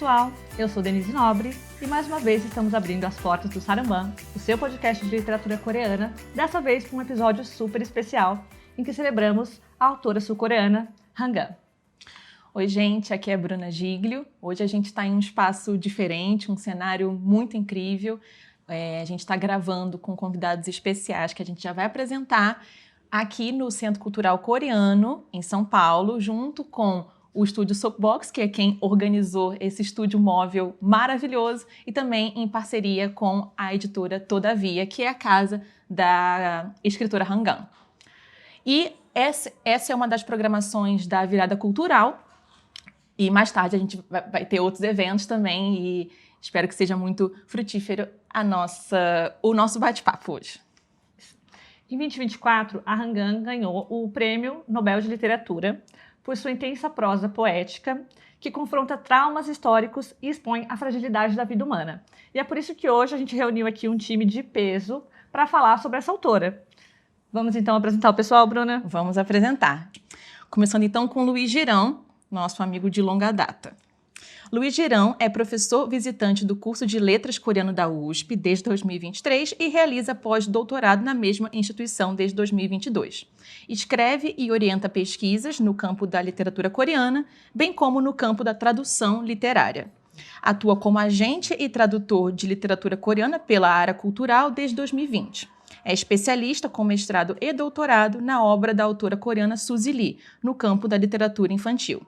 pessoal, eu sou Denise Nobre e mais uma vez estamos abrindo as portas do Saramban, o seu podcast de literatura coreana, dessa vez com um episódio super especial em que celebramos a autora sul-coreana Han-Gang. Oi gente, aqui é Bruna Giglio. Hoje a gente está em um espaço diferente, um cenário muito incrível. A gente está gravando com convidados especiais que a gente já vai apresentar aqui no Centro Cultural Coreano, em São Paulo, junto com o estúdio Soapbox, que é quem organizou esse estúdio móvel maravilhoso, e também em parceria com a editora Todavia, que é a casa da escritora Han-Gang. E essa é uma das programações da Virada Cultural, e mais tarde a gente vai ter outros eventos também, e espero que seja muito frutífero o nosso bate-papo hoje. Em 2024, a Han-Gang ganhou o Prêmio Nobel de Literatura por sua intensa prosa poética, que confronta traumas históricos e expõe a fragilidade da vida humana. E é por isso que hoje a gente reuniu aqui um time de peso para falar sobre essa autora. Vamos então apresentar o pessoal, Bruna? Vamos apresentar. Começando então com Luiz Girão, nosso amigo de longa data. Luiz Girão é professor visitante do curso de Letras Coreano da USP desde 2023 e realiza pós-doutorado na mesma instituição desde 2022. Escreve e orienta pesquisas no campo da literatura coreana, bem como no campo da tradução literária. Atua como agente e tradutor de literatura coreana pela área cultural desde 2020. É especialista com mestrado e doutorado na obra da autora coreana Suzy Lee, no campo da literatura infantil.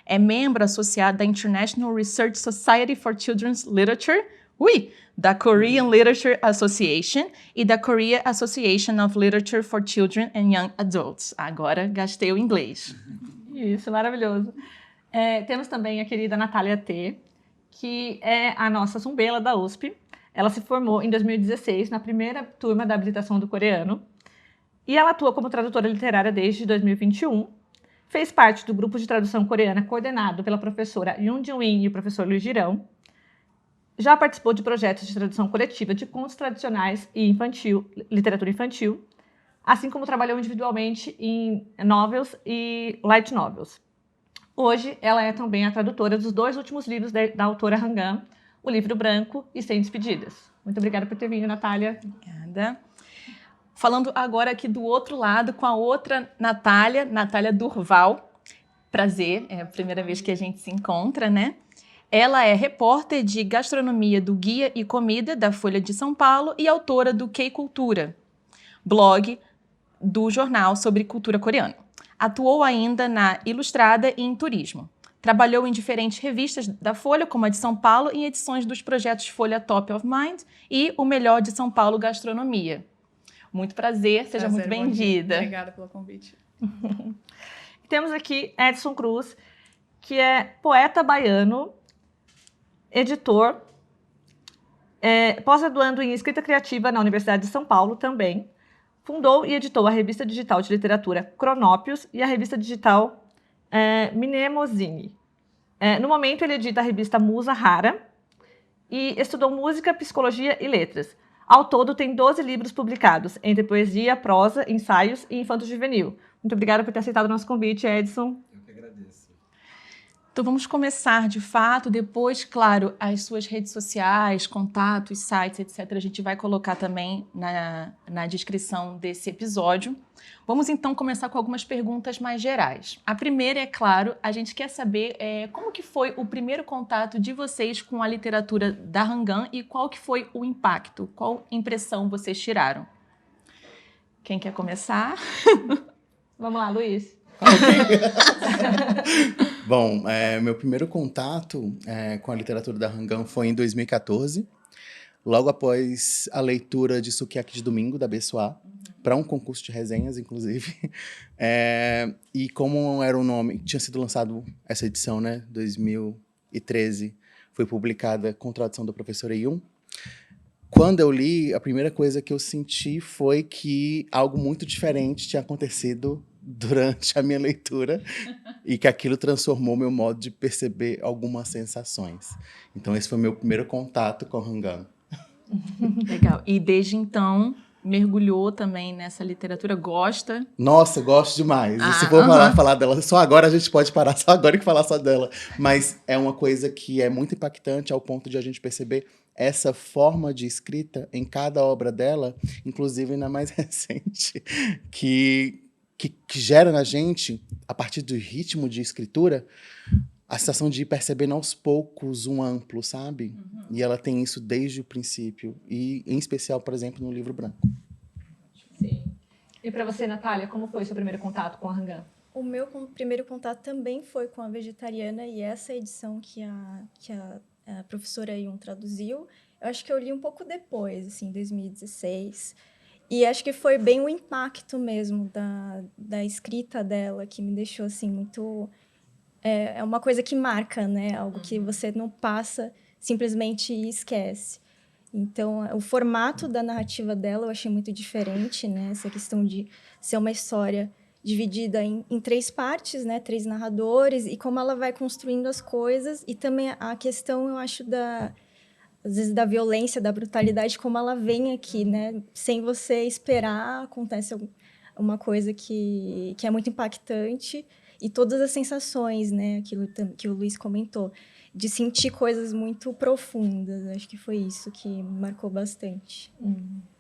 É membro associado da International Research Society for Children's Literature, da Korean Literature Association e da Korea Association of Literature for Children and Young Adults. Agora gastei o inglês. Isso, maravilhoso. Temos também a querida Natália T., que é a nossa zumbela da USP. Ela se formou em 2016 na primeira turma da habilitação do coreano e ela atua como tradutora literária desde 2021. Fez parte do grupo de tradução coreana coordenado pela professora Yoon Jun-in e o professor Luiz Girão. Já participou de projetos de tradução coletiva de contos tradicionais e literatura infantil, assim como trabalhou individualmente em novels e light novels. Hoje, ela é também a tradutora dos 2 últimos livros da autora Han-Gang, O Livro Branco e Sem Despedidas. Muito obrigada por ter vindo, Natália. Obrigada. Falando agora aqui do outro lado com a outra Natália Durval. Prazer, é a primeira vez que a gente se encontra, né? Ela é repórter de gastronomia do Guia e Comida da Folha de São Paulo e autora do K-Cultura, blog do jornal sobre cultura coreana. Atuou ainda na Ilustrada e em turismo. Trabalhou em diferentes revistas da Folha, como a de São Paulo, e em edições dos projetos Folha Top of Mind e O Melhor de São Paulo Gastronomia. Muito prazer, seja muito bem-vinda. Obrigada pelo convite. Temos aqui Edson Cruz, que é poeta baiano, editor, pós-graduando em escrita criativa na Universidade de São Paulo também. Fundou e editou a revista digital de literatura Cronópios e a revista digital Mnemosine. No momento, ele edita a revista Musa Rara e estudou música, psicologia e letras. Ao todo, tem 12 livros publicados, entre poesia, prosa, ensaios e infanto-juvenil. Muito obrigada por ter aceitado o nosso convite, Edson. Eu que agradeço. Então vamos começar, de fato, depois, claro, as suas redes sociais, contatos, sites, etc. A gente vai colocar também na descrição desse episódio. Vamos então começar com algumas perguntas mais gerais. A primeira, é claro, a gente quer saber como que foi o primeiro contato de vocês com a literatura da Han-Gang e qual que foi o impacto, qual impressão vocês tiraram. Quem quer começar? Vamos lá, Luiz. Bom, meu primeiro contato com a literatura da Han-Gang foi em 2014, logo após a leitura de Sukiyaki de Domingo, da Bessoá, para um concurso de resenhas, inclusive. E como era o nome, tinha sido lançado essa edição, né, 2013, foi publicada com tradução da professora Yoon. Quando eu li, a primeira coisa que eu senti foi que algo muito diferente tinha acontecido durante a minha leitura e que aquilo transformou meu modo de perceber algumas sensações. Então, esse foi meu primeiro contato com Han-Gang. Legal. E desde então, mergulhou também nessa literatura, gosta. Nossa, eu gosto demais. Ah, Se for aham. falar dela, só agora a gente pode parar, só agora que falar só dela. Mas é uma coisa que é muito impactante ao ponto de a gente perceber essa forma de escrita em cada obra dela, inclusive na mais recente, que gera na gente, a partir do ritmo de escritura, a sensação de ir percebendo aos poucos um amplo, sabe? E ela tem isso desde o princípio. E, em especial, por exemplo, no Livro Branco. Sim. E para você, Natália, como foi seu primeiro contato com a Rangan? O meu primeiro contato também foi com a Vegetariana, e essa edição que a professora Yun traduziu, eu acho que eu li um pouco depois, assim, em 2016. E acho que foi bem o impacto mesmo da escrita dela que me deixou, assim, muito... É uma coisa que marca, né? Algo que você não passa simplesmente e esquece. Então, o formato da narrativa dela eu achei muito diferente, né? Essa questão de ser uma história dividida em 3 partes, né? 3 narradores, e como ela vai construindo as coisas. E também a questão, eu acho, às vezes, da violência, da brutalidade, como ela vem aqui, né? Sem você esperar, acontece uma coisa que é muito impactante. E todas as sensações, né? Aquilo que o Luiz comentou, de sentir coisas muito profundas. Acho que foi isso que marcou bastante.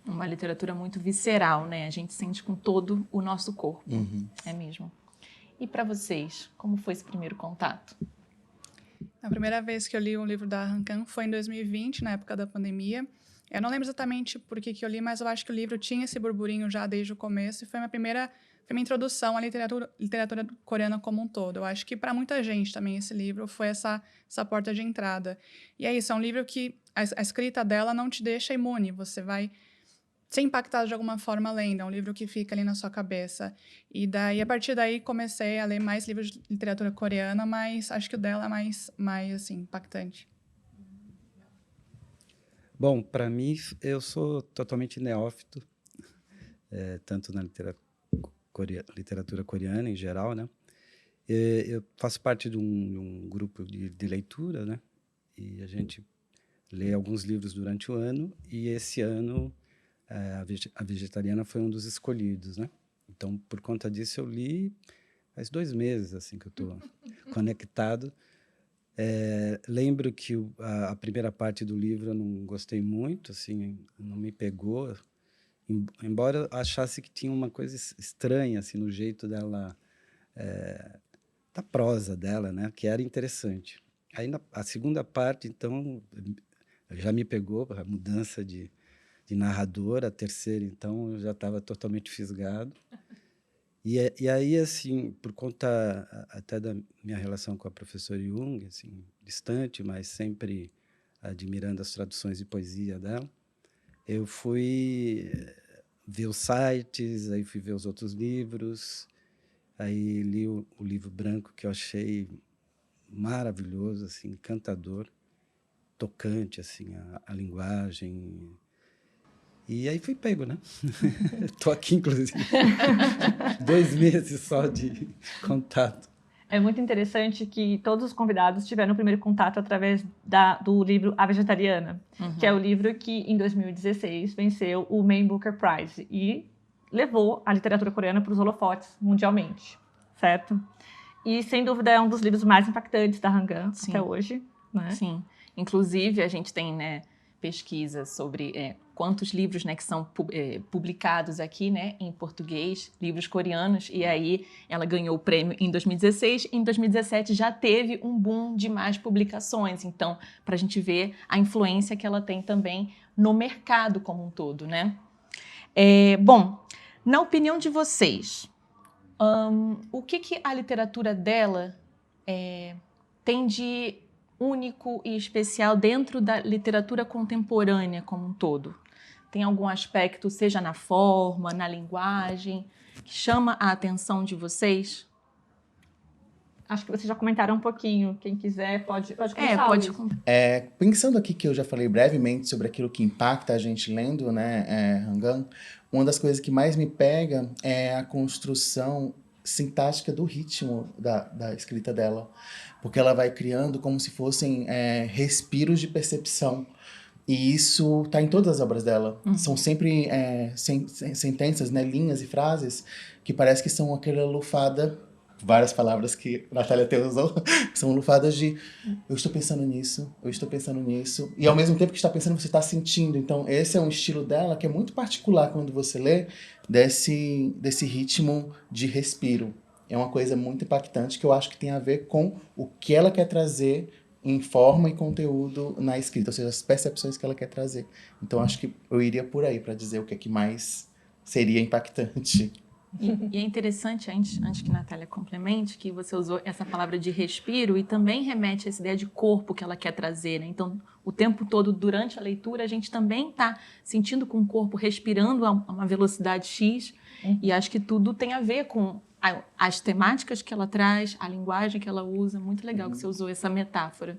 Uma literatura muito visceral, né? A gente sente com todo o nosso corpo. É mesmo. E para vocês, como foi esse primeiro contato? A primeira vez que eu li um livro da Rangan foi em 2020, na época da pandemia. Eu não lembro exatamente por que eu li, mas eu acho que o livro tinha esse burburinho já desde o começo, e foi minha introdução à literatura coreana como um todo. Eu acho que para muita gente também esse livro foi essa porta de entrada. E é isso, é um livro que a escrita dela não te deixa imune, você vai ser impactado de alguma forma lendo, é um livro que fica ali na sua cabeça. E daí, a partir daí, comecei a ler mais livros de literatura coreana, mas acho que o dela é mais assim, impactante. Bom, para mim, eu sou totalmente neófito, tanto na literatura coreana em geral, né? Eu faço parte de um grupo de leitura, né? E a gente lê alguns livros durante o ano, e esse ano a Vegetariana foi um dos escolhidos, né? Então, por conta disso, eu li faz 2 meses assim que eu estou conectado. Lembro que a primeira parte do livro eu não gostei muito, assim, não me pegou, embora eu achasse que tinha uma coisa estranha assim, no jeito dela, da prosa dela, né, que era interessante. Aí a segunda parte, então, já me pegou, a mudança de narrador. A terceira, então, eu já estava totalmente fisgado. E aí, assim, por conta até da minha relação com a professora Jung, assim, distante, mas sempre admirando as traduções de poesia dela, eu fui ver os sites, aí fui ver os outros livros, aí li o Livro Branco, que eu achei maravilhoso, assim, encantador, tocante, assim, a linguagem. E aí fui pego, né? Estou aqui, inclusive. 2 meses só de contato. É muito interessante que todos os convidados tiveram o primeiro contato através do livro A Vegetariana, que é o livro que, em 2016, venceu o Man Booker Prize e levou a literatura coreana para os holofotes mundialmente, certo? E, sem dúvida, é um dos livros mais impactantes da Rangan até hoje, né? Sim. Inclusive, a gente tem, né, pesquisas sobre quantos livros, né, que são publicados aqui, né, em português, livros coreanos, e aí ela ganhou o prêmio em 2016, e em 2017 já teve um boom de mais publicações. Então, para a gente ver a influência que ela tem também no mercado como um todo, né? Bom, na opinião de vocês, o que a literatura dela tem de único e especial dentro da literatura contemporânea como um todo? Tem algum aspecto, seja na forma, na linguagem, que chama a atenção de vocês? Acho que vocês já comentaram um pouquinho. Quem quiser pode começar. Pode. Pensando aqui que eu já falei brevemente sobre aquilo que impacta a gente lendo, né, Rangan, uma das coisas que mais me pega é a construção sintática do ritmo da escrita dela, porque ela vai criando como se fossem respiros de percepção. E isso está em todas as obras dela. São sempre sentenças, né, linhas e frases que parece que são aquela lufada, várias palavras que a Natália até usou, são lufadas de eu estou pensando nisso, eu estou pensando nisso. E ao mesmo tempo que está pensando, você está sentindo. Então esse é um estilo dela que é muito particular quando você lê, desse ritmo de respiro. É uma coisa muito impactante que eu acho que tem a ver com o que ela quer trazer em forma e conteúdo na escrita, ou seja, as percepções que ela quer trazer. Então acho que eu iria por aí para dizer o que é que mais seria impactante. E é interessante, antes que a Natália complemente, que você usou essa palavra de respiro e também remete a essa ideia de corpo que ela quer trazer, né? Então, o tempo todo, durante a leitura, a gente também está sentindo com o corpo respirando a uma velocidade X, e acho que tudo tem a ver com as temáticas que ela traz, a linguagem que ela usa. Muito legal que você usou essa metáfora.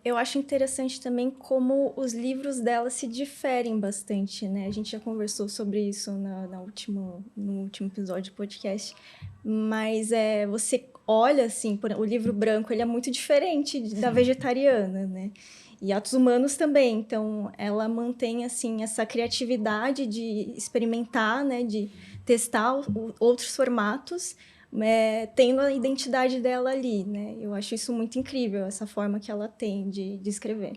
Eu acho interessante também como os livros dela se diferem bastante, né? A gente já conversou sobre isso no último episódio do podcast, mas você olha, assim, o livro branco, ele é muito diferente da vegetariana, né? E Atos Humanos também, então ela mantém, assim, essa criatividade de experimentar, né? De testar outros formatos, tendo a identidade dela ali, né? Eu acho isso muito incrível, essa forma que ela tem de escrever.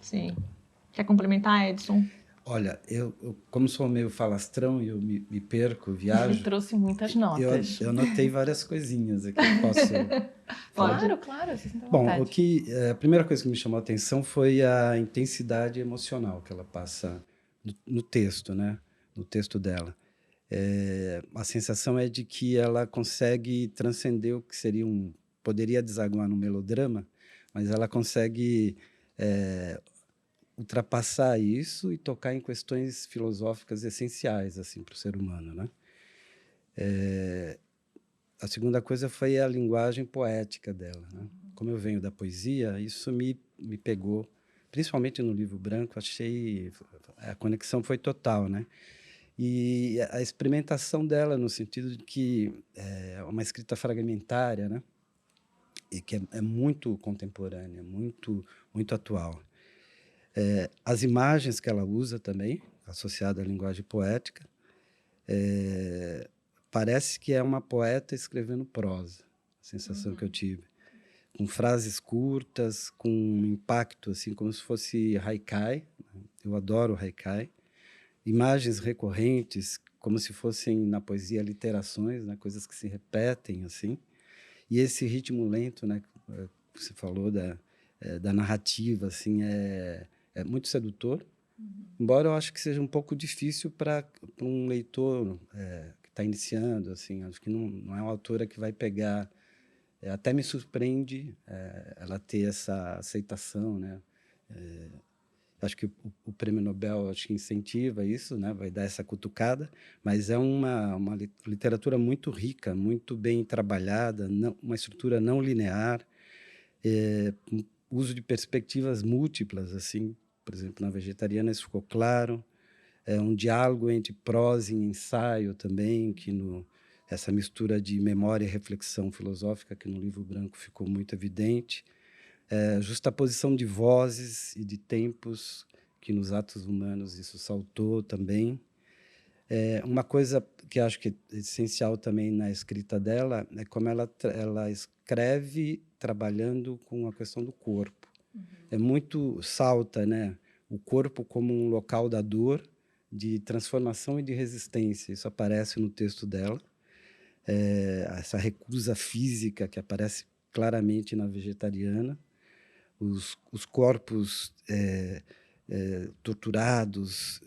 Sim. Quer complementar, Edson? Olha, eu como sou meio falastrão e eu me perco, Ele viajo, trouxe muitas notas. eu anotei várias coisinhas aqui que posso... Claro, claro, você sinta Bom, vontade. a primeira coisa que me chamou a atenção foi a intensidade emocional que ela passa no texto, né? No texto dela. A sensação é de que ela consegue transcender o que seria poderia desaguar num melodrama, mas ela consegue ultrapassar isso e tocar em questões filosóficas essenciais assim para o ser humano, né? A segunda coisa foi a linguagem poética dela, né? Como eu venho da poesia, isso me pegou, principalmente no Livro Branco, achei a conexão foi total, né? E a experimentação dela no sentido de que é uma escrita fragmentária, né? E que é muito contemporânea, muito atual. As imagens que ela usa também, associada à linguagem poética, parece que é uma poeta escrevendo prosa, a sensação que eu tive. Com frases curtas, com impacto, assim, como se fosse haikai. Eu adoro haikai. Imagens recorrentes, como se fossem na poesia literações, né, coisas que se repetem, assim. E esse ritmo lento, né, que você falou da narrativa, assim, é muito sedutor. Embora eu acho que seja um pouco difícil para um leitor que está iniciando, assim, acho que não é uma autora que vai pegar. Até me surpreende ela ter essa aceitação, né? Acho que o Prêmio Nobel acho que incentiva isso, né? Vai dar essa cutucada, mas é uma literatura muito rica, muito bem trabalhada, uma estrutura não linear, uso de perspectivas múltiplas, assim, por exemplo, na Vegetariana isso ficou claro, um diálogo entre prosa e ensaio também, que essa mistura de memória e reflexão filosófica que no Livro Branco ficou muito evidente, justaposição de vozes e de tempos, que nos Atos Humanos isso saltou também. Uma coisa que acho que é essencial também na escrita dela é como ela escreve trabalhando com a questão do corpo. É muito salta, né? O corpo como um local da dor, de transformação e de resistência. Isso aparece no texto dela. Essa recusa física que aparece claramente na Vegetariana. Os corpos torturados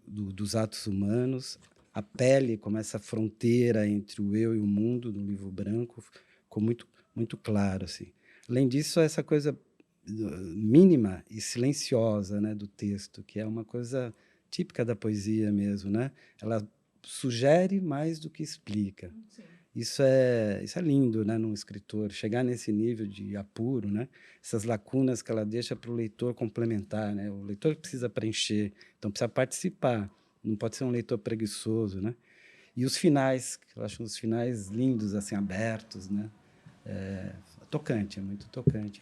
dos atos humanos, a pele como essa fronteira entre o eu e o mundo no Livro Branco ficou muito claro, assim. Além disso, essa coisa mínima e silenciosa, né, do texto, que é uma coisa típica da poesia mesmo, né? Ela sugere mais do que explica. Sim. Isso é lindo, né, num escritor, chegar nesse nível de apuro, né? Essas lacunas que ela deixa para o leitor complementar, né? O leitor precisa preencher, então precisa participar, não pode ser um leitor preguiçoso, né? E os finais, que eu acho os finais lindos, assim, abertos, né? Tocante, é muito tocante.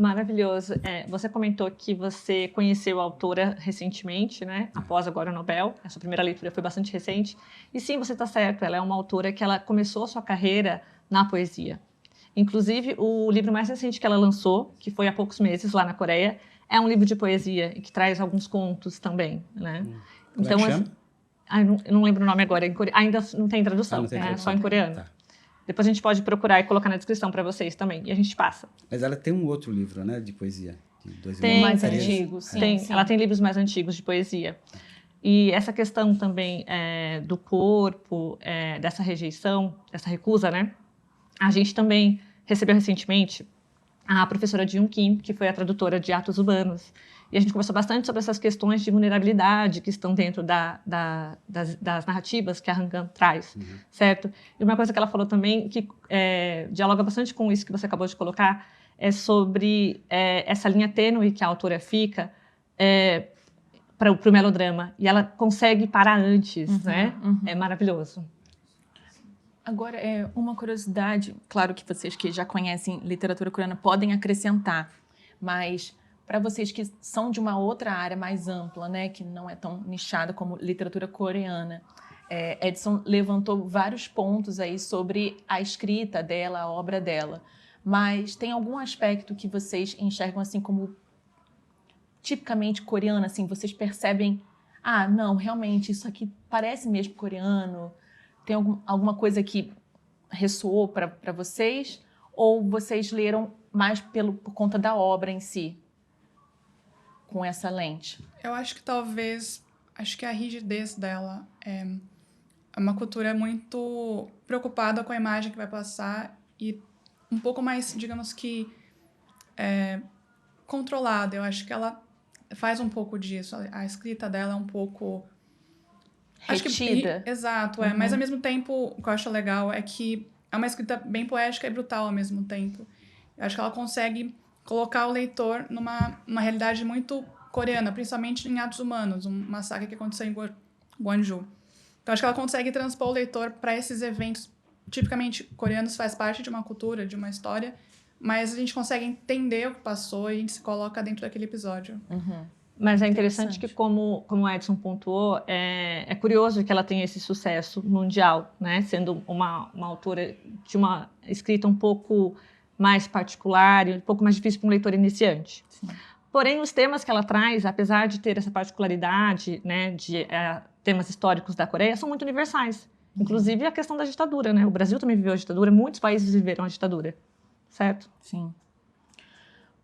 Maravilhoso. Você comentou que você conheceu a autora recentemente, né? Após agora o Nobel. A sua primeira leitura foi bastante recente. E sim, você está certo. Ela é uma autora que ela começou a sua carreira na poesia. Inclusive, o livro mais recente que ela lançou, que foi há poucos meses lá na Coreia, é um livro de poesia e que traz alguns contos também, né? Como Então, é que chama? eu não lembro o nome agora. Ainda não tem tradução, Não tem tradução. só em coreano. Tá. Depois a gente pode procurar e colocar na descrição para vocês também. E a gente passa. Mas ela tem um outro livro, né, de poesia. De 2013. Tem, mais tem. antigo, sim, Tem, sim. ela tem livros mais antigos de poesia. E essa questão também do corpo, dessa rejeição, dessa recusa, né? A gente também recebeu recentemente a professora Jun Kim, que foi a tradutora de Atos Humanos. E a gente conversou bastante sobre essas questões de vulnerabilidade que estão dentro das narrativas que a Han Kang traz, certo? E uma coisa que ela falou também, que dialoga bastante com isso que você acabou de colocar, é sobre essa linha tênue que a autora fica para o melodrama. E ela consegue parar antes, né? É maravilhoso. Agora, uma curiosidade, claro que vocês que já conhecem literatura coreana podem acrescentar, mas para vocês que são de uma outra área mais ampla, né, que não é tão nichada como literatura coreana, Edson levantou vários pontos aí sobre a escrita dela, a obra dela, mas tem algum aspecto que vocês enxergam assim como tipicamente coreano, assim, vocês percebem, não, realmente isso aqui parece mesmo coreano? Tem alguma coisa que ressoou para vocês? Ou vocês leram mais por conta da obra em si, com essa lente? Eu acho que talvez, a rigidez dela é uma cultura muito preocupada com a imagem que vai passar e um pouco mais, digamos que, controlada. Eu acho que ela faz um pouco disso. A escrita dela é um pouco... Retida. Exato, mas ao mesmo tempo, o que eu acho legal é que é uma escrita bem poética e brutal ao mesmo tempo. Eu acho que ela consegue colocar o leitor numa realidade muito coreana, principalmente em Atos Humanos, um massacre que aconteceu em Gwangju. Então, acho que ela consegue transpor o leitor para esses eventos tipicamente coreanos, faz parte de uma cultura, de uma história, mas a gente consegue entender o que passou e a gente se coloca dentro daquele episódio. Mas é interessante que, como o Edson pontuou, é curioso que ela tenha esse sucesso mundial, né? Sendo uma autora de uma escrita um pouco mais particular e um pouco mais difícil para um leitor iniciante. Sim. Porém, os temas que ela traz, apesar de ter essa particularidade, né, de temas históricos da Coreia, são muito universais. Inclusive a questão da ditadura, né? O Brasil também viveu a ditadura, muitos países viveram a ditadura, certo? Sim.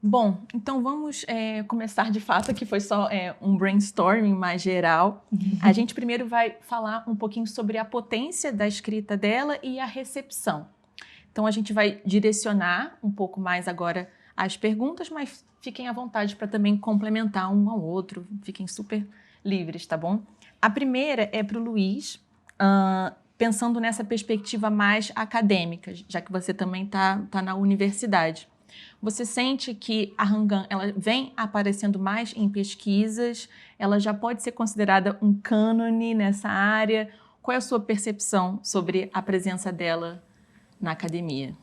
Bom, então vamos começar de fato, que foi só um brainstorming mais geral. A gente primeiro vai falar um pouquinho sobre a potência da escrita dela e a recepção. Então a gente vai direcionar um pouco mais agora as perguntas, mas fiquem à vontade para também complementar um ao outro, fiquem super livres, tá bom? A primeira é para o Luiz, pensando nessa perspectiva mais acadêmica, já que você também tá na universidade. Você sente que a Han Kang, ela vem aparecendo mais em pesquisas, ela já pode ser considerada um cânone nessa área? Qual é a sua percepção sobre a presença dela na academia?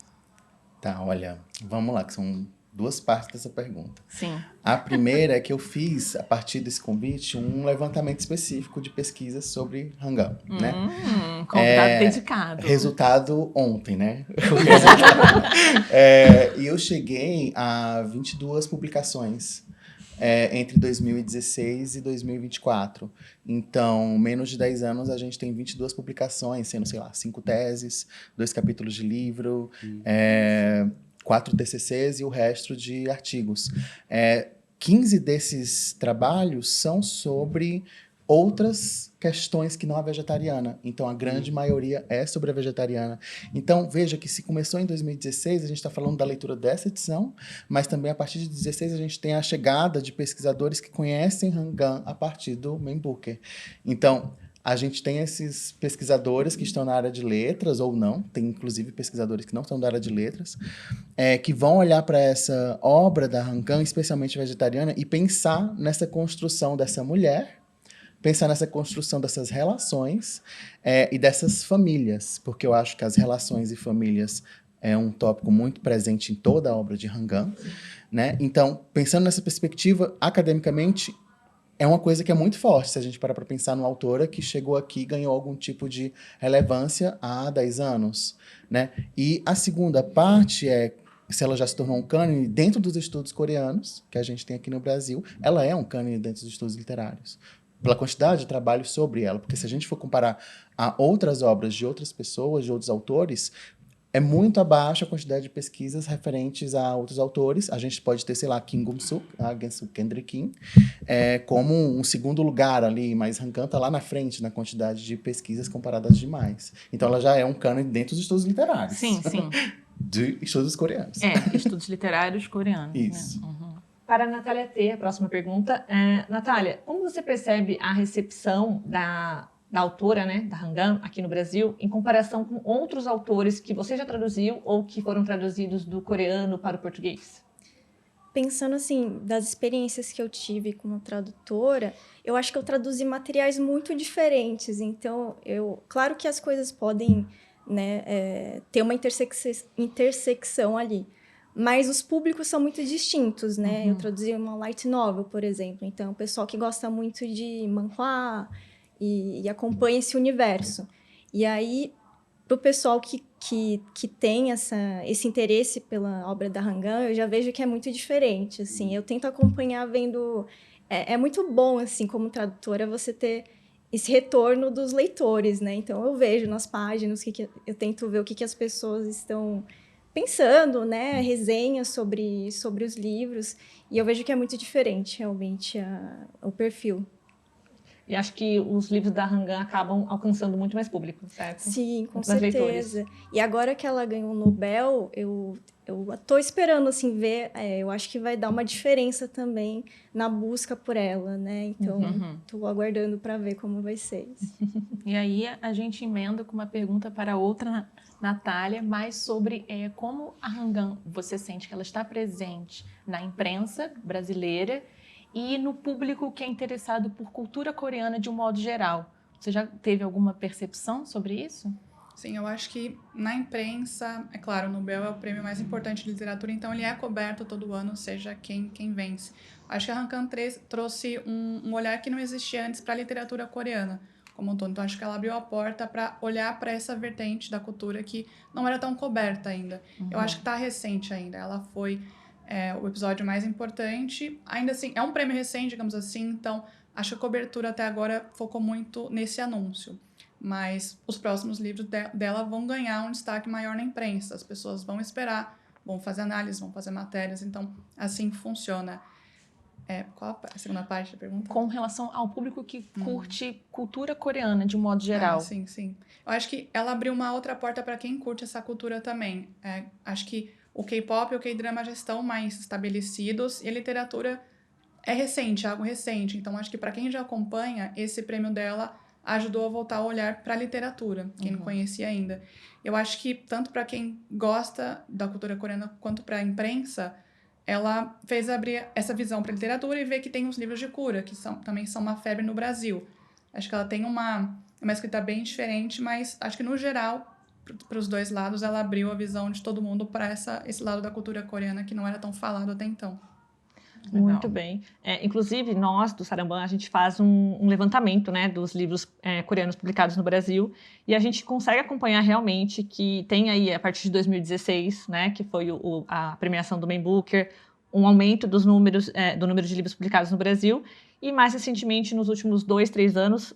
Tá, olha, vamos lá, que são duas partes dessa pergunta. Sim. A primeira é que eu fiz, a partir desse convite, um levantamento específico de pesquisas sobre Han Kang, né? Convidado dedicado. Resultado ontem, né? E eu cheguei a 22 publicações entre 2016 e 2024. Então, menos de 10 anos, a gente tem 22 publicações, sendo, 5 teses, 2 capítulos de livro, 4 TCCs e o resto de artigos. 15 desses trabalhos são sobre outras questões que não a vegetariana. Então, a grande maioria é sobre a vegetariana. Então, veja que se começou em 2016, a gente está falando da leitura dessa edição, mas também a partir de 2016 a gente tem a chegada de pesquisadores que conhecem Han Kang a partir do Man Booker. Então, a gente tem esses pesquisadores que estão na área de letras, ou não, tem inclusive pesquisadores que não estão da área de letras, que vão olhar para essa obra da Han Kang, especialmente vegetariana, e pensar nessa construção dessa mulher, pensar nessa construção dessas relações e dessas famílias, porque eu acho que as relações e famílias é um tópico muito presente em toda a obra de Rangan, né? Então, pensando nessa perspectiva, academicamente, é uma coisa que é muito forte, se a gente parar para pensar numa autora que chegou aqui e ganhou algum tipo de relevância há 10 anos, né? E a segunda parte é se ela já se tornou um cânone dentro dos estudos coreanos, que a gente tem aqui no Brasil, ela é um cânone dentro dos estudos literários, pela quantidade de trabalho sobre ela, porque se a gente for comparar a outras obras de outras pessoas, de outros autores, é muito abaixo a quantidade de pesquisas referentes a outros autores. A gente pode ter, sei lá, Kim Gum-suk, a Gensuk Kendrick Kim, como um segundo lugar ali, mas Rangan está lá na frente na quantidade de pesquisas comparadas às demais. Então ela já é um cânone dentro dos estudos literários. Sim. De estudos coreanos. Estudos literários coreanos. Isso. Né? Uhum. Para a Natália T, a próxima pergunta. Natália, como você percebe a recepção da autora, né, da Rangan, aqui no Brasil, em comparação com outros autores que você já traduziu ou que foram traduzidos do coreano para o português? Pensando assim, das experiências que eu tive como tradutora, eu acho que eu traduzi materiais muito diferentes. Então, claro que as coisas podem, né, ter uma intersecção ali, mas os públicos são muito distintos, né? Uhum. Eu traduzi uma light novel, por exemplo. Então, o pessoal que gosta muito de manhwa e acompanha esse universo. E aí, para o pessoal que tem esse interesse pela obra da Rangan, eu já vejo que é muito diferente, assim. Eu tento acompanhar vendo... É muito bom, assim, como tradutora, você ter esse retorno dos leitores, né? Então, eu vejo nas páginas, eu tento ver o que as pessoas estão pensando, né? Resenhas sobre os livros. E eu vejo que é muito diferente, realmente, o perfil. E acho que os livros da Rangan acabam alcançando muito mais público, certo? Sim, com Muito mais certeza. leitores. E agora que ela ganhou o Nobel, eu tô esperando, assim, ver... eu acho que vai dar uma diferença também na busca por ela, né? Então, tô aguardando para ver como vai ser isso. E aí a gente emenda com uma pergunta para outra Natália, mais sobre como a Rangan, você sente que ela está presente na imprensa brasileira e no público que é interessado por cultura coreana de um modo geral. Você já teve alguma percepção sobre isso? Sim, eu acho que na imprensa, é claro, o Nobel é o prêmio mais importante de literatura, então ele é coberto todo ano, seja quem vence. Acho que a Rangan trouxe um olhar que não existia antes para a literatura coreana como um todo. Então, acho que ela abriu a porta para olhar para essa vertente da cultura que não era tão coberta ainda. Eu acho que está recente ainda. Ela foi o episódio mais importante. Ainda assim, é um prêmio recente, digamos assim, então acho que a cobertura até agora focou muito nesse anúncio. Mas os próximos livros dela vão ganhar um destaque maior na imprensa. As pessoas vão esperar, vão fazer análises, vão fazer matérias. Então, assim funciona. Qual a segunda parte da pergunta? Com relação ao público que curte cultura coreana, de um modo geral. Sim. Eu acho que ela abriu uma outra porta para quem curte essa cultura também. Acho que o K-pop e o K-drama já estão mais estabelecidos e a literatura é recente, algo recente. Então, acho que para quem já acompanha, esse prêmio dela ajudou a voltar a olhar para a literatura, quem não conhecia ainda. Eu acho que tanto para quem gosta da cultura coreana quanto para a imprensa, ela fez abrir essa visão para a literatura e ver que tem uns livros de cura, que também são uma febre no Brasil. Acho que ela tem uma escrita bem diferente, mas acho que, no geral, para os dois lados, ela abriu a visão de todo mundo para esse lado da cultura coreana que não era tão falado até então. Muito bem. Inclusive, nós, do Saramban, a gente faz um levantamento, né, dos livros coreanos publicados no Brasil e a gente consegue acompanhar realmente que tem aí, a partir de 2016, né, que foi a premiação do Man Booker, um aumento dos números, do número de livros publicados no Brasil e, mais recentemente, nos últimos 2, 3 anos,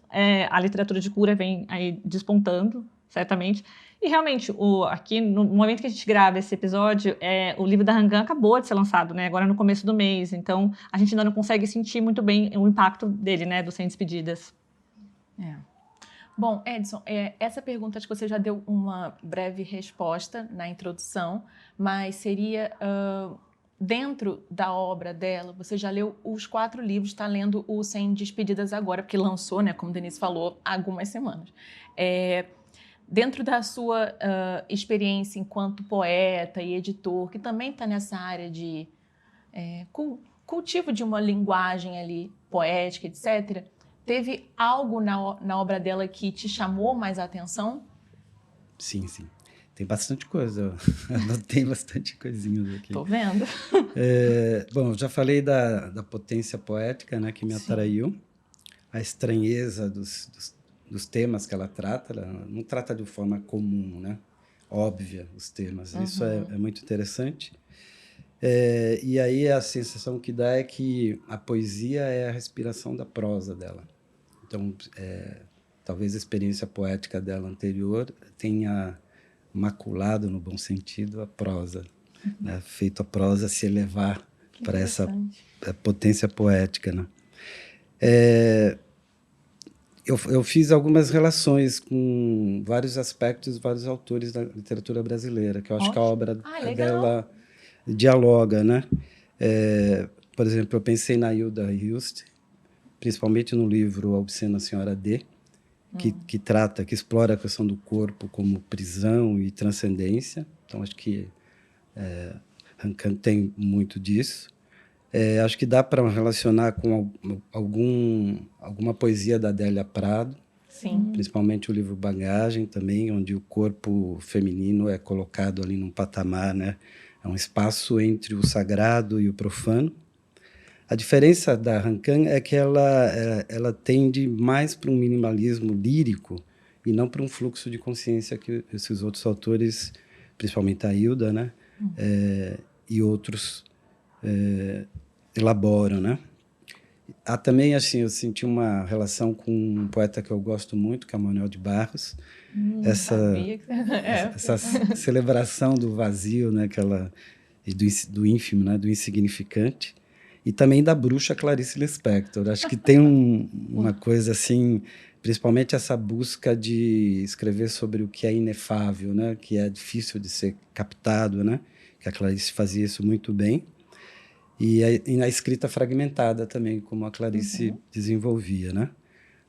a literatura de cura vem aí despontando, certamente. E realmente, aqui no momento que a gente grava esse episódio, o livro da Rangan acabou de ser lançado, né? Agora no começo do mês. Então, a gente ainda não consegue sentir muito bem o impacto dele, né? Do Sem Despedidas. Bom, Edson, essa pergunta acho que você já deu uma breve resposta na introdução, mas seria... dentro da obra dela, você já leu os 4 livros, está lendo o Sem Despedidas agora, porque lançou, né? Como Denise falou, há algumas semanas. Dentro da sua experiência enquanto poeta e editor, que também está nessa área de cultivo de uma linguagem ali poética, etc., teve algo na obra dela que te chamou mais a atenção? Sim. Tem bastante coisa. Anotei bastante coisinhas aqui. Tô vendo. Bom, já falei da potência poética, né, que me atraiu. A estranheza dos temas que ela trata. Ela não trata de forma comum, né? Óbvia, os temas. Isso é muito interessante. E aí a sensação que dá é que a poesia é a respiração da prosa dela. Então, talvez a experiência poética dela anterior tenha maculado, no bom sentido, a prosa, né? Feito a prosa se elevar para essa potência poética, né? Eu fiz algumas relações com vários aspectos, vários autores da literatura brasileira, que eu acho que a obra dela dialoga, né? Por exemplo, eu pensei na Hilda Hilst, principalmente no livro A Obscena Senhora D, que explora a questão do corpo como prisão e transcendência. Então, acho que Han Kang tem muito disso. Acho que dá para relacionar com alguma poesia da Adélia Prado, Sim. Principalmente o livro Bagagem também, onde o corpo feminino é colocado ali num patamar, né? É um espaço entre o sagrado e o profano. A diferença da Han Kang é que ela tende mais para um minimalismo lírico e não para um fluxo de consciência que esses outros autores, principalmente a Hilda, né? E outros elaboram, né? Há também, assim, eu senti uma relação com um poeta que eu gosto muito, que é Manuel de Barros. Essa celebração do vazio, né? Do ínfimo, né? Do insignificante. E também da bruxa Clarice Lispector. Acho que tem uma coisa assim, principalmente essa busca de escrever sobre o que é inefável, né? Que é difícil de ser captado, né? Que a Clarice fazia isso muito bem. E na escrita fragmentada também, como a Clarice desenvolvia, né?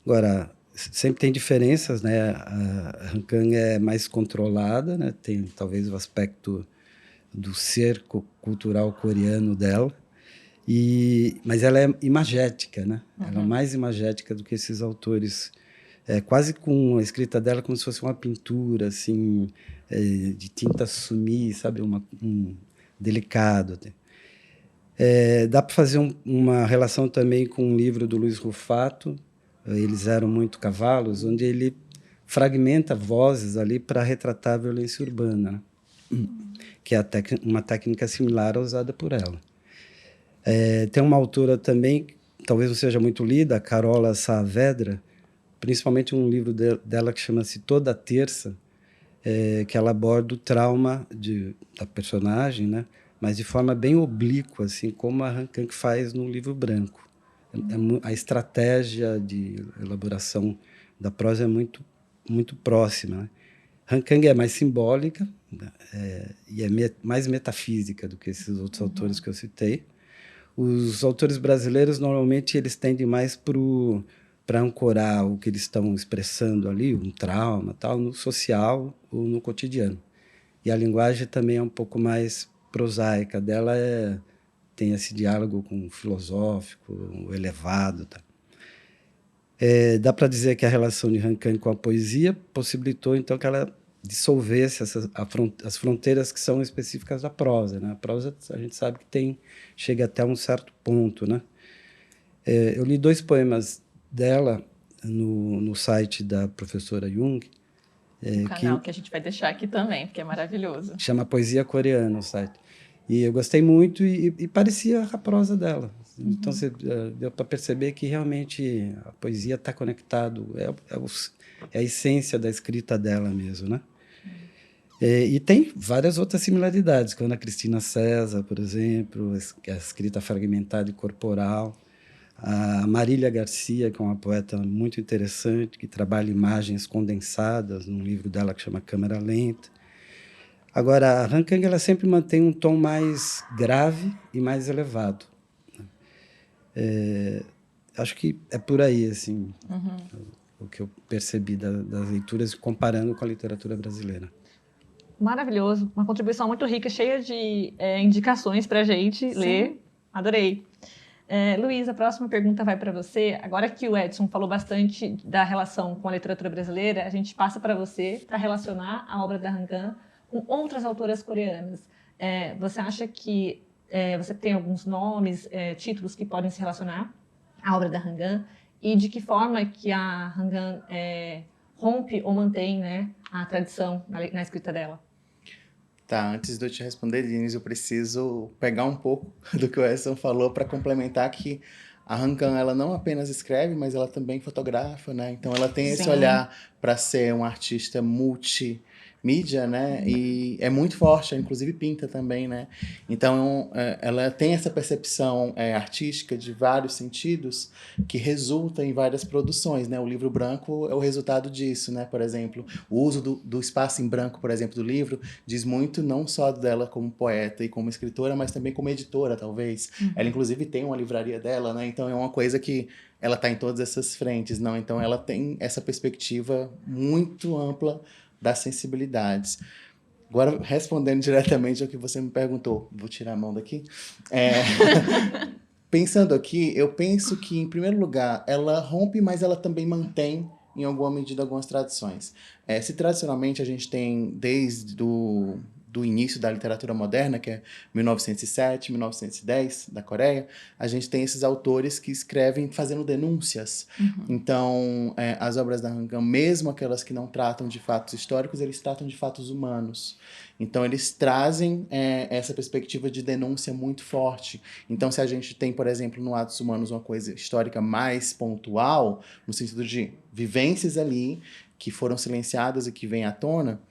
Agora, sempre tem diferenças, né? A Han Kang é mais controlada, né? Tem talvez o aspecto do ser cultural coreano dela, mas ela é imagética, né? Ela é mais imagética do que esses autores, quase com a escrita dela como se fosse uma pintura, assim, de tinta sumi, sabe? Um delicado. Dá para fazer uma relação também com um livro do Luiz Rufato, Eles Eram Muito Cavalos, onde ele fragmenta vozes ali para retratar a violência urbana, né? Que é uma técnica similar à usada por ela. Tem uma autora também, talvez não seja muito lida, a Carola Saavedra, principalmente um livro dela que chama-se Toda Terça, que ela aborda o trauma da personagem, né? Mas de forma bem oblíqua, assim, como a Han Kang faz no Livro Branco. A estratégia de elaboração da prosa é muito, muito próxima, né? Han Kang é mais simbólica, e é mais metafísica do que esses outros autores que eu citei. Os autores brasileiros, normalmente, eles tendem mais para ancorar o que eles estão expressando ali, um trauma, tal, no social ou no cotidiano. E a linguagem também é um pouco mais prosaica dela, tem esse diálogo com o filosófico, o elevado. Tá? Dá para dizer que a relação de Han Kang com a poesia possibilitou, então, que ela dissolvesse as fronteiras que são específicas da prosa, né? A prosa, a gente sabe que chega até um certo ponto, né? Eu li 2 poemas dela no site da professora Jung. O canal que a gente vai deixar aqui também, porque é maravilhoso. Chama Poesia Coreana o site. E eu gostei muito e parecia a prosa dela. Então, deu para perceber que realmente a poesia está conectado, é a essência da escrita dela mesmo, né? E tem várias outras similaridades, com a Ana Cristina César, por exemplo, a escrita fragmentada e corporal. A Marília Garcia, que é uma poeta muito interessante, que trabalha imagens condensadas num livro dela que chama Câmera Lenta. Agora, a Han Kang, ela sempre mantém um tom mais grave e mais elevado. Acho que é por aí, assim, o que eu percebi das leituras, comparando com a literatura brasileira. Maravilhoso, uma contribuição muito rica, cheia de indicações para a gente ler. Adorei. Luísa, a próxima pergunta vai para você. Agora que o Edson falou bastante da relação com a literatura brasileira, a gente passa para você para relacionar a obra da Han Kang com outras autoras coreanas. Você acha que você tem alguns nomes, títulos que podem se relacionar à obra da Hangul? E de que forma que a Hangul rompe ou mantém, né, a tradição na escrita dela? Tá, antes de eu te responder, Diniz, eu preciso pegar um pouco do que o Edson falou para complementar que a Hangul, ela não apenas escreve, mas ela também fotografa, né? Então ela tem esse Sim. olhar para ser uma artista multimídia, né? E é muito forte, ela inclusive pinta também, né? Então ela tem essa percepção artística de vários sentidos que resulta em várias produções, né? O livro branco é o resultado disso, né? Por exemplo, o uso do espaço em branco, por exemplo, do livro, diz muito não só dela como poeta e como escritora, mas também como editora, talvez. Ela, inclusive, tem uma livraria dela, né? Então, é uma coisa que ela está em todas essas frentes, não? Então, ela tem essa perspectiva muito ampla das sensibilidades. Agora, respondendo diretamente ao que você me perguntou, vou tirar a mão daqui. Pensando aqui, eu penso que, em primeiro lugar, ela rompe, mas ela também mantém, em alguma medida, algumas tradições. Se tradicionalmente a gente tem, desde do início da literatura moderna, que é 1907, 1910, da Coreia, a gente tem esses autores que escrevem fazendo denúncias. Então, as obras da Hangul, mesmo aquelas que não tratam de fatos históricos, eles tratam de fatos humanos. Então, eles trazem essa perspectiva de denúncia muito forte. Então, se a gente tem, por exemplo, no Atos Humanos, uma coisa histórica mais pontual, no sentido de vivências ali que foram silenciadas e que vêm à tona,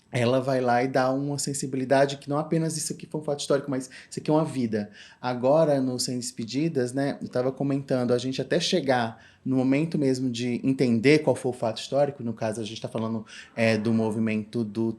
ela vai lá e dá uma sensibilidade que não apenas isso aqui foi um fato histórico, mas isso aqui é uma vida. Agora, no Sem Despedidas, né, eu estava comentando, a gente até chegar no momento mesmo de entender qual foi o fato histórico, no caso a gente está falando do movimento do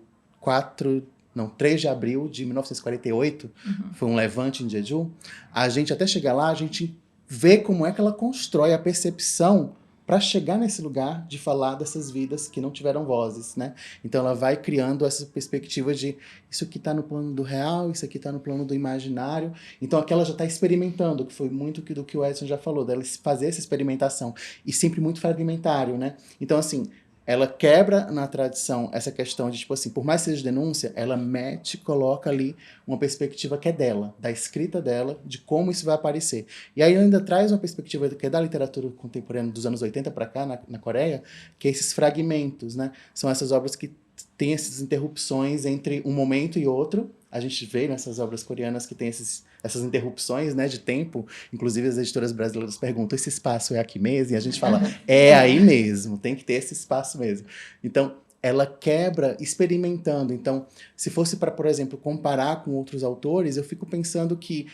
3 de abril de 1948, foi um levante em Jeju, a gente até chegar lá, a gente vê como é que ela constrói a percepção para chegar nesse lugar de falar dessas vidas que não tiveram vozes, né? Então ela vai criando essa perspectiva de isso aqui está no plano do real, isso aqui está no plano do imaginário. Então aqui ela já está experimentando, que foi muito do que o Edson já falou, dela fazer essa experimentação. E sempre muito fragmentário, né? Então, assim, ela quebra na tradição essa questão de, tipo assim, por mais que seja denúncia, ela mete, coloca ali uma perspectiva que é dela, da escrita dela, de como isso vai aparecer. E aí ainda traz uma perspectiva que é da literatura contemporânea dos anos 80 para cá, na Coreia, que é esses fragmentos, né? São essas obras que têm essas interrupções entre um momento e outro. A gente vê nessas obras coreanas que tem essas interrupções, né, de tempo. Inclusive, as editoras brasileiras perguntam, esse espaço é aqui mesmo? E a gente fala, é aí mesmo, tem que ter esse espaço mesmo. Então, ela quebra experimentando. Então, se fosse para, por exemplo, comparar com outros autores, eu fico pensando que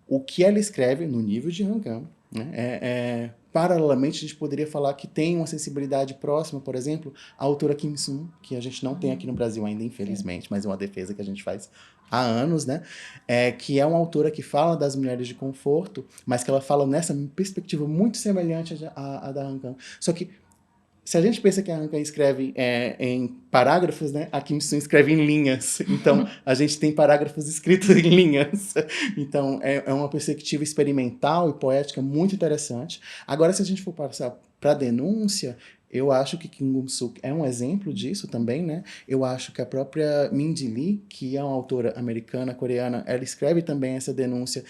o que ela escreve no nível de Hangul, né, paralelamente, a gente poderia falar que tem uma sensibilidade próxima, por exemplo, a autora Kim Sun, que a gente não tem aqui no Brasil ainda, infelizmente, mas é uma defesa que a gente faz há anos, né? Que é uma autora que fala das mulheres de conforto, mas que ela fala nessa perspectiva muito semelhante à da Hangul. Só que, se a gente pensa que a Hangul escreve em parágrafos, né? A Kim Sun escreve em linhas. Então, a gente tem parágrafos escritos em linhas. Então, é uma perspectiva experimental e poética muito interessante. Agora, se a gente for passar para a denúncia, eu acho que Kim Suk é um exemplo disso também, né? Eu acho que a própria Mindy Lee, que é uma autora americana, coreana, ela escreve também essa denúncia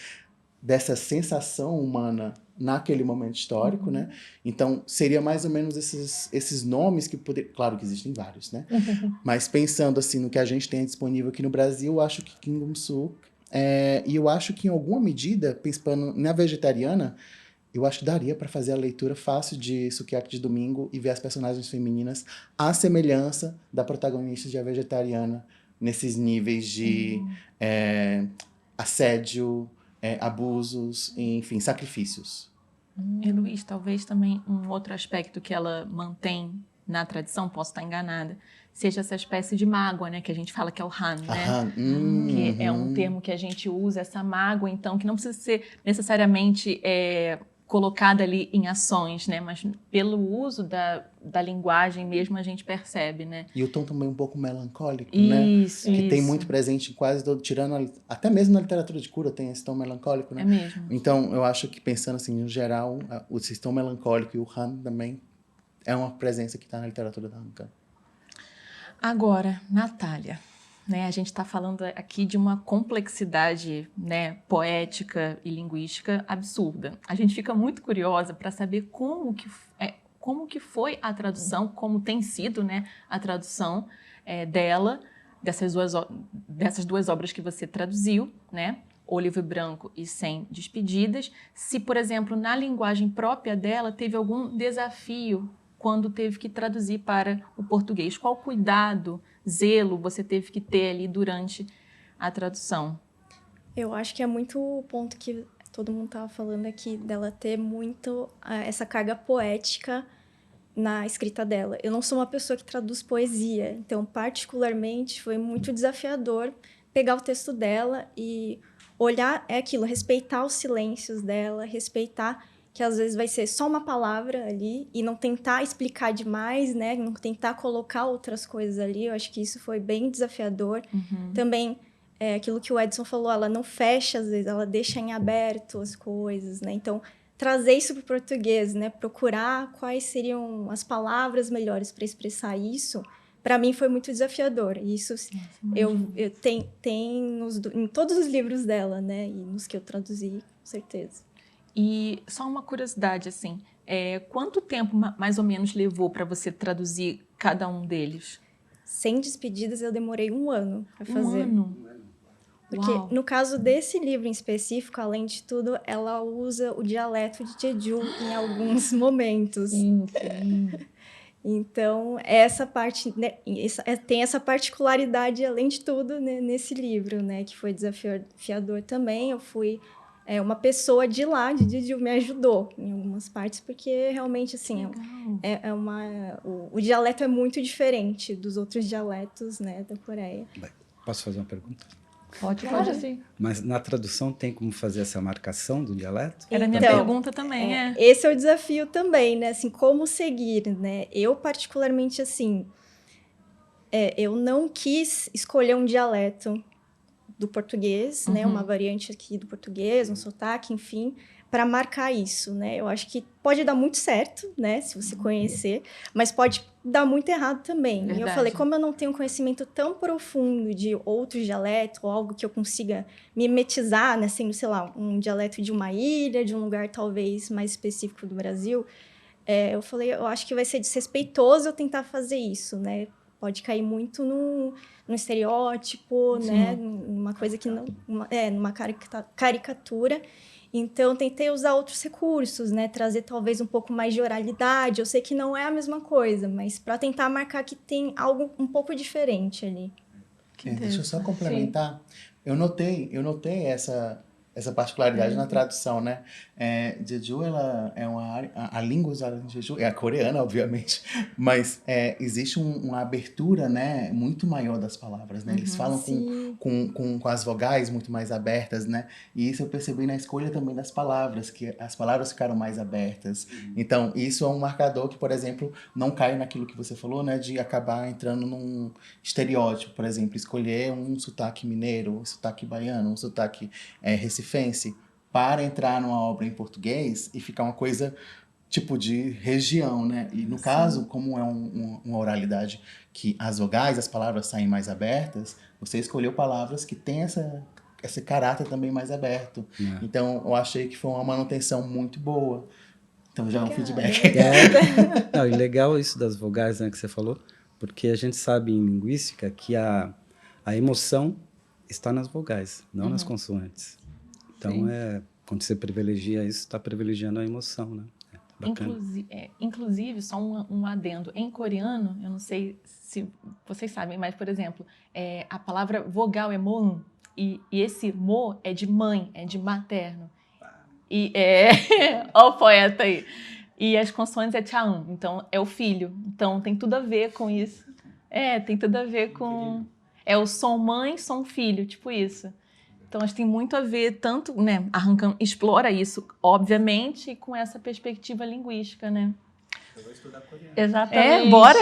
dessa sensação humana naquele momento histórico, né? Então, seria mais ou menos esses nomes que poderiam... Claro que existem vários, né? Mas pensando assim no que a gente tem disponível aqui no Brasil, eu acho que Kim Suk... e eu acho que, em alguma medida, pensando na vegetariana, eu acho que daria para fazer a leitura fácil de Sukiyaki de Domingo e ver as personagens femininas à semelhança da protagonista de A Vegetariana, nesses níveis de assédio, abusos, enfim, sacrifícios. E Luiz, talvez também um outro aspecto que ela mantém na tradição, posso estar enganada, seja essa espécie de mágoa, né? Que a gente fala que é o Han, né? Que é um termo que a gente usa, essa mágoa, então, que não precisa ser necessariamente colocada ali em ações, né? Mas pelo uso da linguagem mesmo a gente percebe, né? E o tom também um pouco melancólico, Isso, né? Que tem isso. muito presente em quase todo, tirando até mesmo na literatura de cura tem esse tom melancólico, né? É mesmo. Então, eu acho que pensando assim, no geral, esse tom melancólico e o Han também é uma presença que está na literatura da Hangul. Agora, Natália. né, a gente está falando aqui de uma complexidade, né, poética e linguística absurda. A gente fica muito curiosa para saber como que foi a tradução, como tem sido, né, a tradução dessas duas obras que você traduziu, né, O Livro Branco e 100 Despedidas. Se, por exemplo, na linguagem própria dela, teve algum desafio quando teve que traduzir para o português. Qual cuidado, zelo você teve que ter ali durante a tradução? Eu acho que é muito o ponto que todo mundo estava falando aqui, dela ter muito essa carga poética na escrita dela. Eu não sou uma pessoa que traduz poesia, então, particularmente, foi muito desafiador pegar o texto dela e olhar aquilo, respeitar os silêncios dela, respeitar que às vezes vai ser só uma palavra ali e não tentar explicar demais, né? Não tentar colocar outras coisas ali. Eu acho que isso foi bem desafiador. Também, aquilo que o Edson falou, ela não fecha, às vezes, ela deixa em aberto as coisas, né? Então, trazer isso para o português, né? Procurar quais seriam as palavras melhores para expressar isso, para mim foi muito desafiador. E isso tem em todos os livros dela, né? E nos que eu traduzi, com certeza. E só uma curiosidade, assim, quanto tempo mais ou menos levou para você traduzir cada um deles? 100 Despedidas eu demorei 1 ano para fazer. 1 ano? Porque Uau. no caso desse livro em específico, além de tudo, ela usa o dialeto de Jeju em alguns momentos. Sim. Então, essa parte, né, tem essa particularidade, além de tudo, né, nesse livro, né, que foi desafiador também. Eu fui... uma pessoa de lá, de Jeju, me ajudou em algumas partes, porque realmente, assim, o dialeto é muito diferente dos outros dialetos, né, da Coreia. Posso fazer uma pergunta? Pode sim. Mas na tradução tem como fazer essa marcação do dialeto? Era a minha Então, pergunta também, Esse é o desafio também, né, assim, como seguir, né? Eu, particularmente, assim, eu não quis escolher um dialeto do português, né, uma variante aqui do português, um sotaque, enfim, para marcar isso, né? Eu acho que pode dar muito certo, né, se você conhecer, mas pode dar muito errado também. Verdade. E eu falei, como eu não tenho um conhecimento tão profundo de outros dialetos, ou algo que eu consiga mimetizar, né, sendo, sei lá, um dialeto de uma ilha, de um lugar talvez mais específico do Brasil, eu falei, eu acho que vai ser desrespeitoso eu tentar fazer isso, né? Pode cair muito no estereótipo, Sim. né? Numa coisa que não... numa caricatura. Então, tentei usar outros recursos, né? Trazer talvez um pouco mais de oralidade. Eu sei que não é a mesma coisa, mas para tentar marcar que tem algo um pouco diferente ali. Deixa eu só complementar. Eu notei essa particularidade na tradução, né? Jeju, ela é a língua usada em Jeju é a coreana, obviamente, mas existe uma abertura, né, muito maior das palavras, né? Eles falam com as vogais muito mais abertas, né? E isso eu percebi na escolha também das palavras, que as palavras ficaram mais abertas. Então, isso é um marcador que, por exemplo, não cai naquilo que você falou, né, de acabar entrando num estereótipo, por exemplo, escolher um sotaque mineiro, um sotaque baiano, um sotaque recifense, para entrar numa obra em português e ficar uma coisa tipo de região, né? E no caso, como é uma oralidade que as vogais, as palavras saem mais abertas, você escolheu palavras que têm esse caráter também mais aberto. Então, eu achei que foi uma manutenção muito boa. Então, já é um feedback. Não, e legal isso das vogais, né, que você falou, porque a gente sabe em linguística que a emoção está nas vogais, não nas consoantes. Então, quando você privilegia isso, está privilegiando a emoção, né? Bacana. Inclusive, só um adendo. Em coreano, eu não sei se vocês sabem, mas, por exemplo, a palavra vogal é moon, e esse mo é de mãe, é de materno. E ó o poeta aí. E as consoantes é chaun, então é o filho. Então, tem tudo a ver com isso. Tem tudo a ver com... É o som mãe, som filho, tipo isso. Então, acho que tem muito a ver, tanto, né, a Han explora isso, obviamente, com essa perspectiva linguística, né? Eu vou estudar coreano. Exatamente. Bora!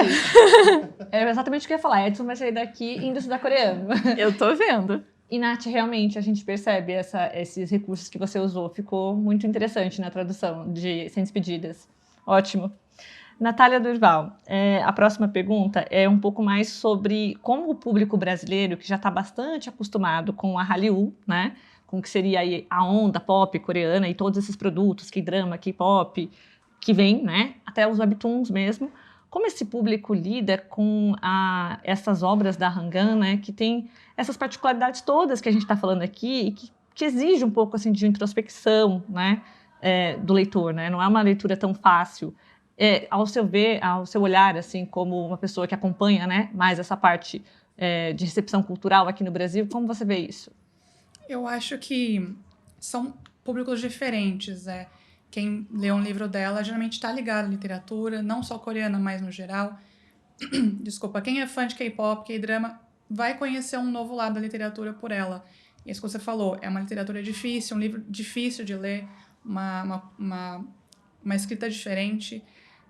É exatamente o que eu ia falar. Edson vai sair daqui indo estudar coreano. Eu tô vendo. E, Nath, realmente, a gente percebe esses recursos que você usou. Ficou muito interessante na tradução de 100 Despedidas. Ótimo. Natália Durval, a próxima pergunta é um pouco mais sobre como o público brasileiro, que já está bastante acostumado com a Hallyu, né, com o que seria aí a onda pop coreana e todos esses produtos, K-drama, K-pop, que vem, né, até os webtoons mesmo, como esse público lida com essas obras da Hangul, né, que tem essas particularidades todas que a gente está falando aqui e que exige um pouco assim de introspecção, né, do leitor, né, não é uma leitura tão fácil. Ao seu olhar, assim, como uma pessoa que acompanha, né, mais essa parte de recepção cultural aqui no Brasil, como você vê isso? Eu acho que são públicos diferentes. Quem lê um livro dela geralmente está ligado à literatura, não só coreana, mas no geral. Desculpa, quem é fã de K-pop, K-drama, vai conhecer um novo lado da literatura por ela. E isso que você falou, é uma literatura difícil, um livro difícil de ler, uma escrita diferente.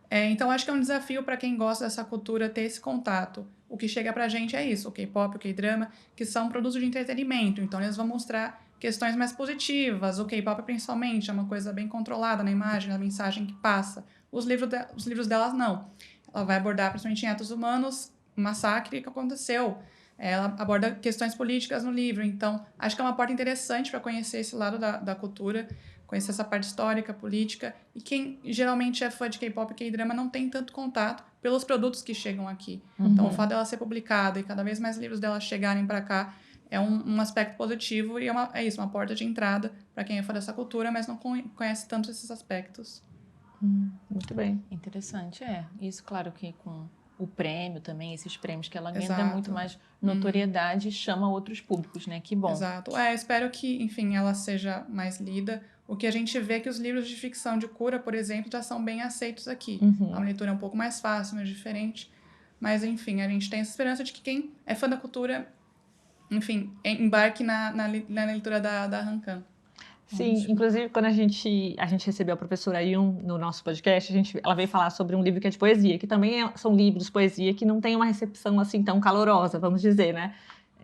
Então, acho que é um desafio para quem gosta dessa cultura ter esse contato. O que chega pra gente é isso, o K-pop, o K-drama, que são produtos de entretenimento. Então, eles vão mostrar questões mais positivas. O K-pop, principalmente, é uma coisa bem controlada na imagem, na mensagem que passa. Os livros delas, não. Ela vai abordar, principalmente em Atos Humanos, um massacre que aconteceu. Ela aborda questões políticas no livro. Então, acho que é uma porta interessante para conhecer esse lado da cultura, conhecer essa parte histórica, política. E quem geralmente é fã de K-pop e K-drama não tem tanto contato pelos produtos que chegam aqui. Então, o fato dela ser publicada e cada vez mais livros dela chegarem para cá é um aspecto positivo e é isso, uma porta de entrada para quem é fã dessa cultura, mas não conhece tanto esses aspectos. Muito bem. Interessante, Isso, claro que com o prêmio também, esses prêmios que ela ganha, Exato. dá muito mais notoriedade e chama outros públicos, né? Que bom. Exato. Espero que, enfim, ela seja mais lida. O que a gente vê é que os livros de ficção de cura, por exemplo, já são bem aceitos aqui. A leitura é um pouco mais fácil, mais diferente. Mas, enfim, a gente tem essa esperança de que quem é fã da cultura, enfim, embarque na leitura da Hangul. Sim, inclusive quando a gente recebeu a professora Yun no nosso podcast, ela veio falar sobre um livro que é de poesia, que também são livros de poesia que não tem uma recepção assim tão calorosa, vamos dizer, né?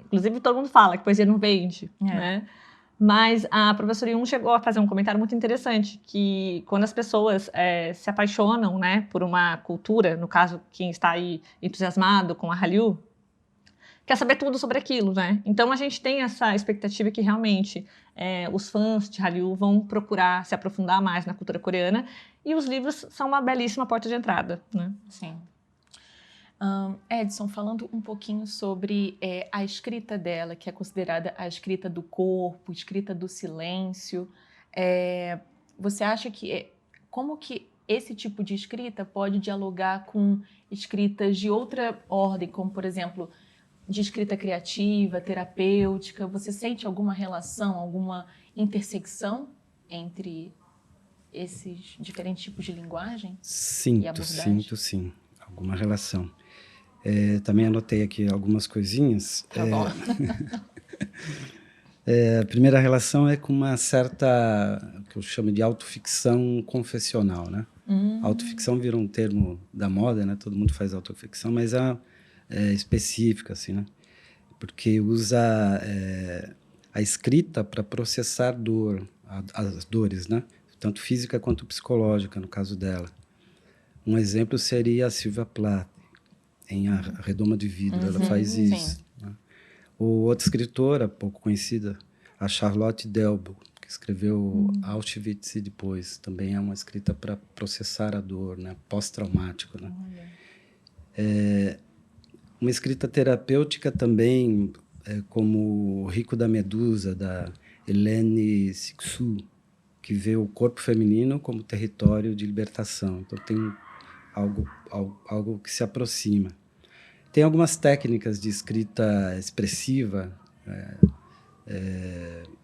Inclusive todo mundo fala que poesia não vende, né? Mas a professora Yun chegou a fazer um comentário muito interessante, que quando as pessoas se apaixonam, né, por uma cultura, no caso, quem está aí entusiasmado com a Hallyu, quer saber tudo sobre aquilo, né? Então, a gente tem essa expectativa que realmente os fãs de Hallyu vão procurar se aprofundar mais na cultura coreana e os livros são uma belíssima porta de entrada, né? Sim. Edson, falando um pouquinho sobre a escrita dela, que é considerada a escrita do corpo, escrita do silêncio, você acha que como que esse tipo de escrita pode dialogar com escritas de outra ordem, como, por exemplo, de escrita criativa, terapêutica? Você sente alguma relação, alguma intersecção entre esses diferentes tipos de linguagem? Sinto sim, alguma relação. Também anotei aqui algumas coisinhas. Tá bom. A primeira relação é com uma certa, que eu chamo de autoficção confessional, né? Autoficção virou um termo da moda, né? Todo mundo faz autoficção, mas é específica, assim, né? Porque usa a escrita para processar as dores, né? Tanto física quanto psicológica, no caso dela. Um exemplo seria a Sylvia Plath, em A Redoma de Vidro, ela faz isso. Né? Ou outra escritora pouco conhecida, a Charlotte Delbo, que escreveu Auschwitz e depois, também é uma escrita para processar a dor, né? Pós-traumático, né? Uma escrita terapêutica também, como O Rico da Medusa, da Hélène Cixous, que vê o corpo feminino como território de libertação. Então, tem algo que se aproxima. Tem algumas técnicas de escrita expressiva,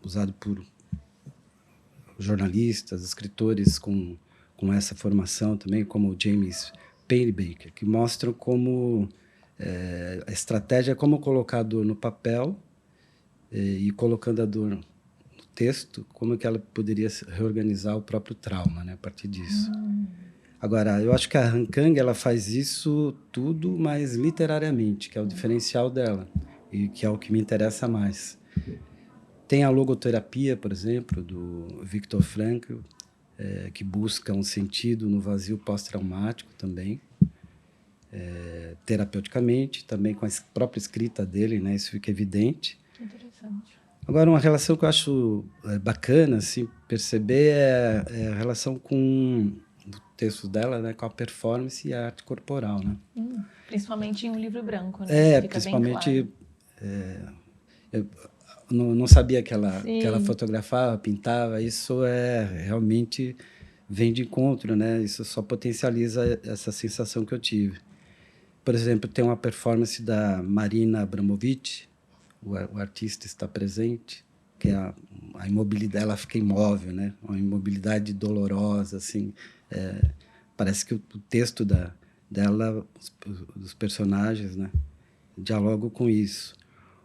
usado por jornalistas, escritores com essa formação também, como James Pennebaker, que mostram como a estratégia é como colocar a dor no papel e colocando a dor no texto, como que ela poderia reorganizar o próprio trauma, né, a partir disso. Agora, eu acho que a Hangul, ela faz isso tudo, mas literariamente, que é o diferencial dela e que é o que me interessa mais. Tem a logoterapia, por exemplo, do Viktor Frankl, que busca um sentido no vazio pós-traumático também, terapeuticamente, também com a própria escrita dele, né? Isso fica evidente. Interessante. Agora, uma relação que eu acho bacana assim, perceber é a relação com o texto dela, né, com a performance e a arte corporal, né? Principalmente em um livro branco, né? Fica principalmente. bem claro. Eu não sabia que ela Sim. fotografava, pintava. Isso realmente vem de encontro, né? Isso só potencializa essa sensação que eu tive. Por exemplo, tem uma performance da Marina Abramovic, o artista está presente, que é a imobilidade, ela fica imóvel, né? Uma imobilidade dolorosa, assim. Parece que o texto dela, dos personagens, né, dialogam com isso.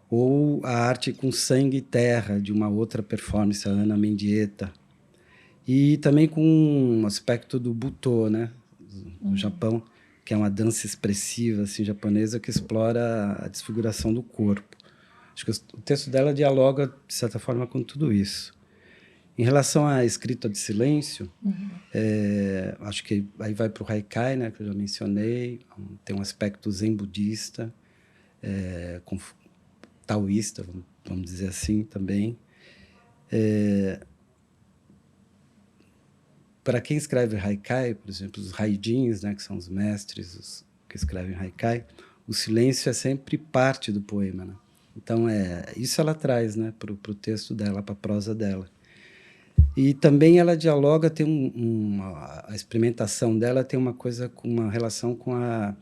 Ou a arte com sangue e terra, de uma outra performance, a Ana Mendieta. E também com um aspecto do Butô, né, do Japão, que é uma dança expressiva assim, japonesa que explora a desfiguração do corpo. Acho que o texto dela dialoga, de certa forma, com tudo isso. Em relação à escrita de silêncio, acho que aí vai para o Haikai, né, que eu já mencionei, tem um aspecto zen budista, taoísta, vamos dizer assim, também. Para quem escreve Haikai, por exemplo, os Haijins, né, que são os mestres que escrevem Haikai, o silêncio é sempre parte do poema, né? Então, isso ela traz, né, para o texto dela, para a prosa dela. E também ela dialoga, tem a experimentação dela tem uma relação com a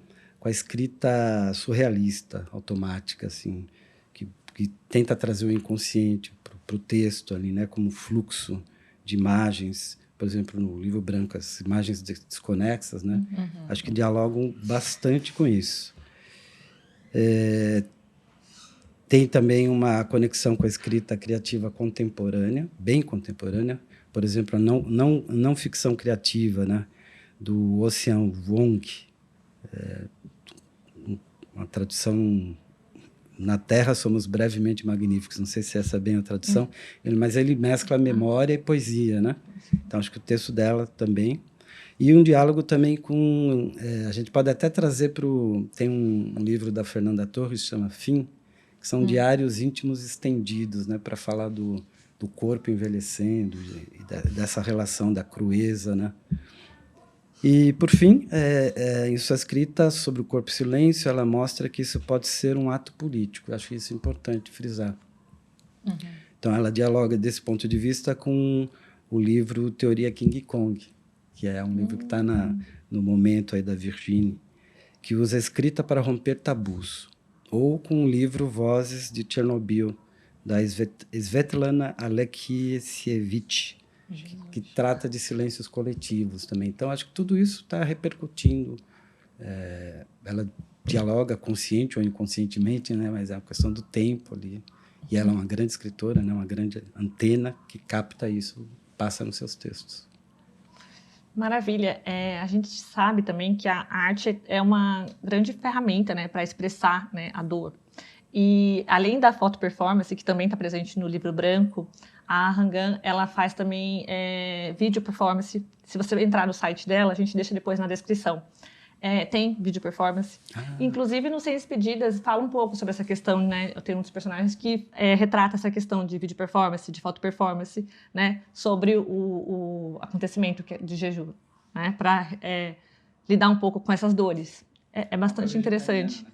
escrita surrealista, automática, assim, que tenta trazer o inconsciente para o texto ali, né, como fluxo de imagens. Por exemplo, no livro branco, as imagens desconexas, né? Acho que dialogam bastante com isso. Tem também uma conexão com a escrita criativa contemporânea, bem contemporânea. Por exemplo, a não ficção criativa, né, do Ocean Vuong, uma tradução: na Terra somos brevemente magníficos. Não sei se essa é bem a tradução, mas ele mescla memória e poesia, né? Então, acho que o texto dela também. E um diálogo também com... a gente pode até trazer tem um livro da Fernanda Torres, chama Fim, que são diários íntimos estendidos, né, para falar do corpo envelhecendo e dessa relação da crueza, né? E, por fim, em sua escrita sobre o corpo e silêncio, ela mostra que isso pode ser um ato político. Eu acho isso importante frisar. Então, ela dialoga, desse ponto de vista, com o livro Teoria King Kong, que é um livro que está no momento aí da Virginie, que usa a escrita para romper tabus. Ou com o livro Vozes de Chernobyl, da Svetlana Alexievich, que trata de silêncios coletivos também. Então, acho que tudo isso está repercutindo. Ela dialoga consciente ou inconscientemente, né? Mas é uma questão do tempo ali. E ela é uma grande escritora, né? Uma grande antena que capta isso, passa nos seus textos. Maravilha. A gente sabe também que a arte é uma grande ferramenta, né, para expressar, né, a dor. E além da foto performance, que também está presente no livro branco, a Rangan, ela faz também vídeo performance. Se você entrar no site dela, a gente deixa depois na descrição. Tem vídeo performance. Inclusive, no Sem Despedidas, fala um pouco sobre essa questão, né? Eu tenho um dos personagens que retrata essa questão de vídeo performance, de foto performance, né? Sobre o acontecimento de jejum, né? Para lidar um pouco com essas dores. É bastante interessante.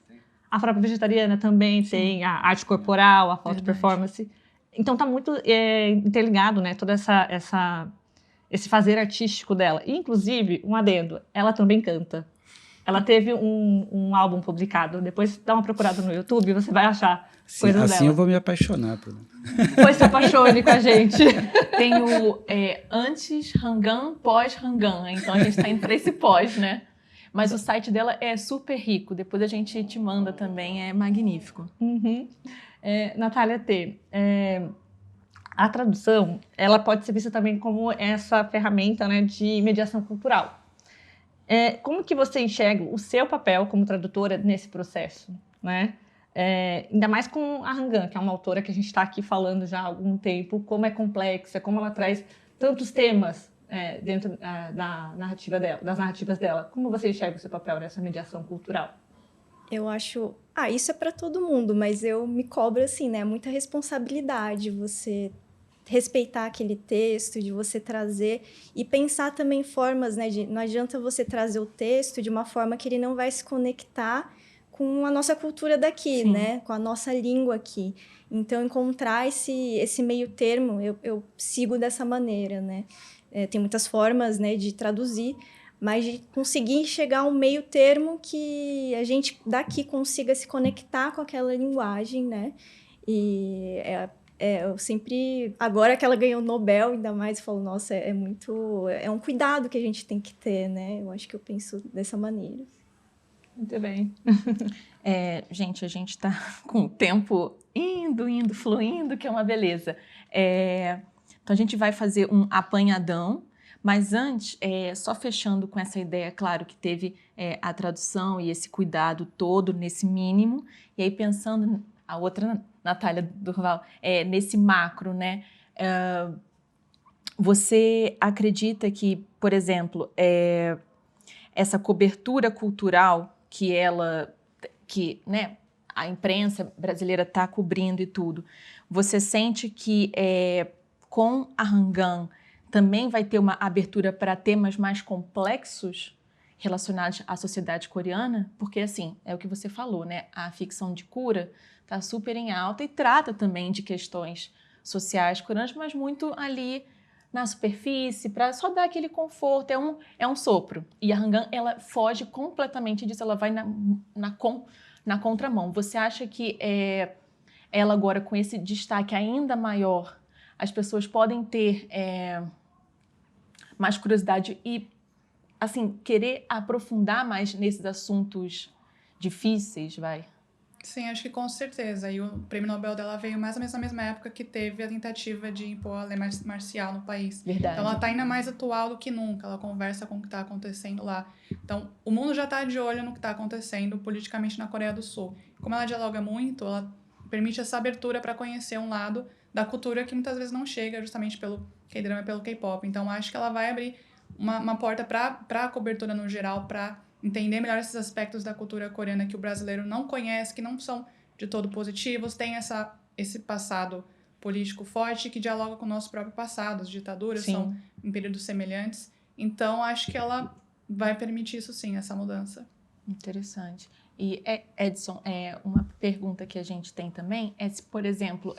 A própria vegetariana também tem a arte corporal, a foto performance. Então, está muito interligado, né? Todo esse fazer artístico dela. E, inclusive, um adendo, ela também canta. Ela teve um álbum publicado. Depois dá uma procurada no YouTube e você vai achar coisas dela. Assim eu vou me apaixonar por ela. Pois se apaixone com a gente. Tem o antes Rangan, pós Rangan. Então a gente está entre esse pós, né? Mas o site dela é super rico. Depois a gente te manda também, é magnífico. Natália T., a tradução, ela pode ser vista também como essa ferramenta, né, de mediação cultural. Como que você enxerga o seu papel como tradutora nesse processo, né? Ainda mais com a Rangan, que é uma autora que a gente está aqui falando já há algum tempo, como é complexa, como ela traz tantos temas, dentro das narrativas dela. Como você enxerga o seu papel nessa mediação cultural? Eu acho... isso é para todo mundo, mas eu me cobro, assim, né? Muita responsabilidade você respeitar aquele texto, de você trazer e pensar também formas, né? Não adianta você trazer o texto de uma forma que ele não vai se conectar com a nossa cultura daqui, Sim. né? Com a nossa língua aqui. Então, encontrar esse meio termo, eu sigo dessa maneira, né? Tem muitas formas, né, de traduzir, mas de conseguir chegar a um meio termo que a gente daqui consiga se conectar com aquela linguagem, né? E eu sempre... Agora que ela ganhou o Nobel, ainda mais, eu falo, nossa, é um cuidado que a gente tem que ter, né? Eu acho que eu penso dessa maneira. Muito bem. Gente, a gente está com o tempo indo, fluindo, que é uma beleza. Então, a gente vai fazer um apanhadão, mas antes, só fechando com essa ideia, claro, que teve a tradução e esse cuidado todo nesse mínimo, e aí pensando, a outra Natália Durval, nesse macro, né? Você acredita que, por exemplo, essa cobertura cultural que né, a imprensa brasileira está cobrindo e tudo, você sente que com a Hanggang também vai ter uma abertura para temas mais complexos relacionados à sociedade coreana? Porque, assim, é o que você falou, né? A ficção de cura está super em alta e trata também de questões sociais coreanas, mas muito ali na superfície, para só dar aquele conforto, é um sopro. E a Hanggang, ela foge completamente disso, ela vai na contramão. Você acha que ela agora, com esse destaque ainda maior, as pessoas podem ter mais curiosidade e, assim, querer aprofundar mais nesses assuntos difíceis, vai? Sim, acho que com certeza. E o prêmio Nobel dela veio mais ou menos na mesma época que teve a tentativa de impor a lei marcial no país. Verdade. Então, ela está ainda mais atual do que nunca. Ela conversa com o que está acontecendo lá. Então, o mundo já está de olho no que está acontecendo politicamente na Coreia do Sul. Como ela dialoga muito, ela permite essa abertura para conhecer um lado da cultura que muitas vezes não chega, justamente pelo K-drama e pelo K-pop. Então, acho que ela vai abrir uma porta para a cobertura no geral, para entender melhor esses aspectos da cultura coreana que o brasileiro não conhece, que não são de todo positivos, tem esse passado político forte que dialoga com o nosso próprio passado, as ditaduras Sim. são em períodos semelhantes. Então, acho que ela vai permitir isso sim, essa mudança. Interessante. E, Edson, uma pergunta que a gente tem também é se, por exemplo,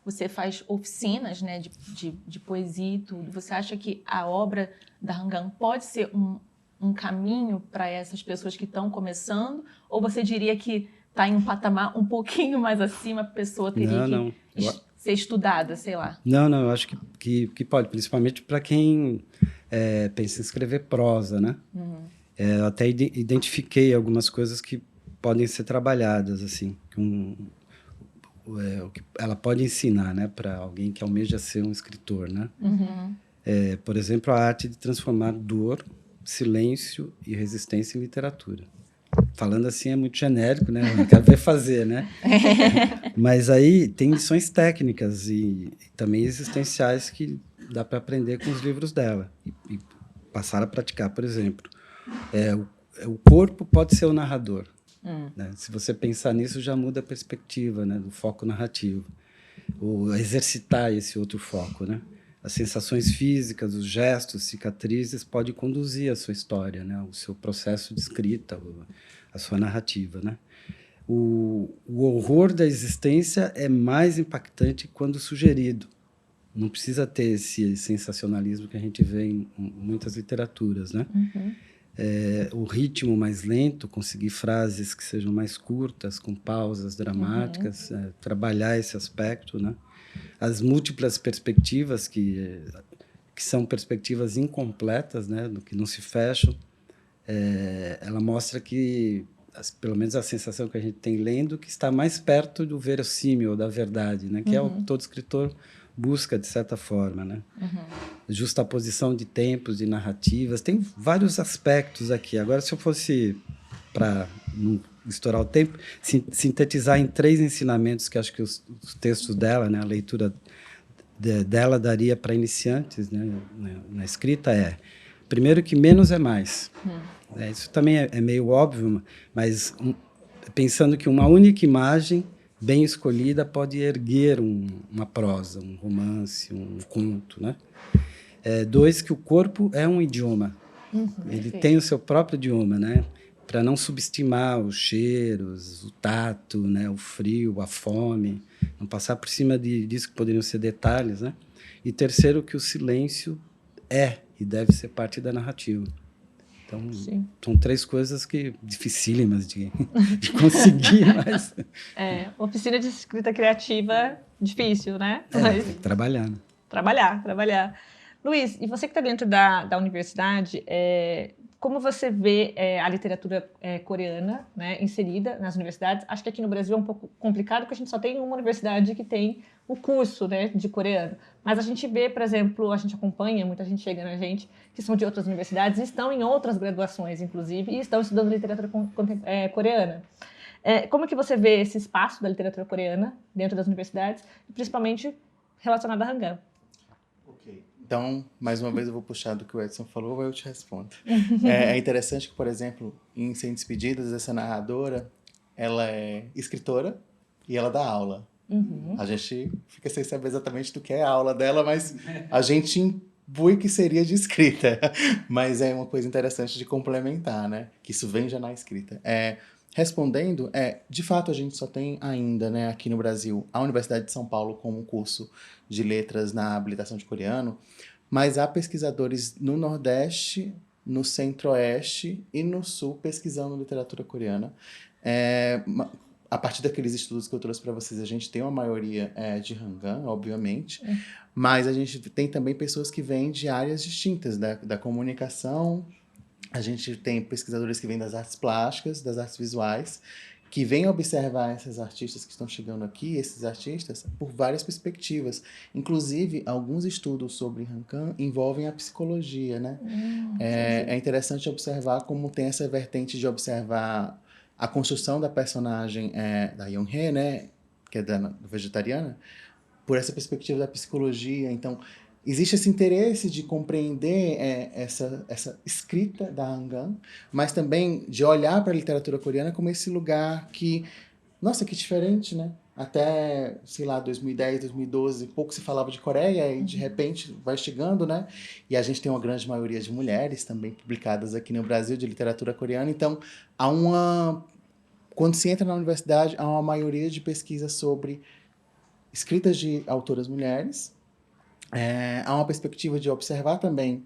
você faz oficinas, né, de poesia e tudo. Você acha que a obra da Hanggang pode ser um caminho para essas pessoas que estão começando? Ou você diria que está em um patamar um pouquinho mais acima, a pessoa teria ser estudada, sei lá? Não, eu acho que pode, principalmente para quem pensa em escrever prosa, né? Uhum. Eu até identifiquei algumas coisas que podem ser trabalhadas, assim, o que ela pode ensinar, né, para alguém que almeja ser um escritor, né? Uhum. Por exemplo, a arte de transformar dor, silêncio e resistência em literatura. Falando assim é muito genérico, né? Eu quero ver fazer, né? Mas aí tem lições técnicas e também existenciais que dá para aprender com os livros dela e passar a praticar. Por exemplo, o corpo pode ser o narrador. Né? Se você pensar nisso, já muda a perspectiva, né, do foco narrativo. Ou exercitar esse outro foco, né? As sensações físicas, os gestos, cicatrizes podem conduzir a sua história, né? O seu processo de escrita, a sua narrativa, né? O horror da existência é mais impactante quando sugerido. Não precisa ter esse sensacionalismo que a gente vê em muitas literaturas, né? Uhum. O ritmo mais lento, conseguir frases que sejam mais curtas, com pausas dramáticas, trabalhar esse aspecto, né? As múltiplas perspectivas, que são perspectivas incompletas, né? Do que não se fecham, ela mostra que, pelo menos a sensação que a gente tem lendo, que está mais perto do verossímil, da verdade, né? Que é o que todo escritor busca, de certa forma, né? Justaposição de tempos, de narrativas, tem vários aspectos aqui. Agora, se eu fosse, para não estourar o tempo, sintetizar em 3 ensinamentos que acho que os textos dela, né, a leitura dela daria para iniciantes, né, na escrita primeiro que menos é mais. Isso também é meio óbvio, mas pensando que uma única imagem bem escolhida pode erguer uma prosa, um romance, um conto, né? Dois, que o corpo é um idioma. Ele tem o seu próprio idioma, né? Para não subestimar os cheiros, o tato, né? O frio, a fome, não passar por cima disso que poderiam ser detalhes, né? E terceiro, que o silêncio e deve ser parte da narrativa. Então, são 3 coisas que dificílimas de conseguir, mas... Oficina de escrita criativa, difícil, né? Tem que trabalhar, né? Trabalhar. Luiz, e você que está dentro da universidade, como você vê a literatura coreana, né, inserida nas universidades? Acho que aqui no Brasil é um pouco complicado, porque a gente só tem uma universidade que tem o curso, né, de coreano. Mas a gente vê, por exemplo, a gente acompanha, muita gente chega na gente, que são de outras universidades, e estão em outras graduações, inclusive, e estão estudando literatura coreana. Como que você vê esse espaço da literatura coreana dentro das universidades, principalmente relacionado a Hangul? Então, mais uma vez eu vou puxar do que o Edson falou, eu te respondo. É interessante que, por exemplo, em Sem Despedidas, essa narradora, ela é escritora e ela dá aula. A gente fica sem saber exatamente do que é a aula dela, mas a gente impui que seria de escrita. Mas é uma coisa interessante de complementar, né? Que isso vem já na escrita. Respondendo, de fato a gente só tem ainda, né, aqui no Brasil, a Universidade de São Paulo como um curso de letras na habilitação de coreano, mas há pesquisadores no Nordeste, no Centro-Oeste e no Sul pesquisando literatura coreana. A partir daqueles estudos que eu trouxe para vocês, a gente tem uma maioria de Hangul, obviamente, mas a gente tem também pessoas que vêm de áreas distintas, da comunicação. A gente tem pesquisadores que vêm das artes plásticas, das artes visuais, que vêm observar esses artistas que estão chegando aqui, esses artistas, por várias perspectivas. Inclusive, alguns estudos sobre Hangul envolvem a psicologia, né? É interessante observar como tem essa vertente de observar a construção da personagem da Yoon-hye, né? Que é vegetariana, por essa perspectiva da psicologia. Então, existe esse interesse de compreender essa escrita da Hangul, mas também de olhar para a literatura coreana como esse lugar que, nossa, que diferente, né? Até, sei lá, 2010, 2012, pouco se falava de Coreia e de repente vai chegando, né? E a gente tem uma grande maioria de mulheres também publicadas aqui no Brasil de literatura coreana. Então, quando se entra na universidade, há uma maioria de pesquisas sobre escritas de autoras mulheres. Há uma perspectiva de observar também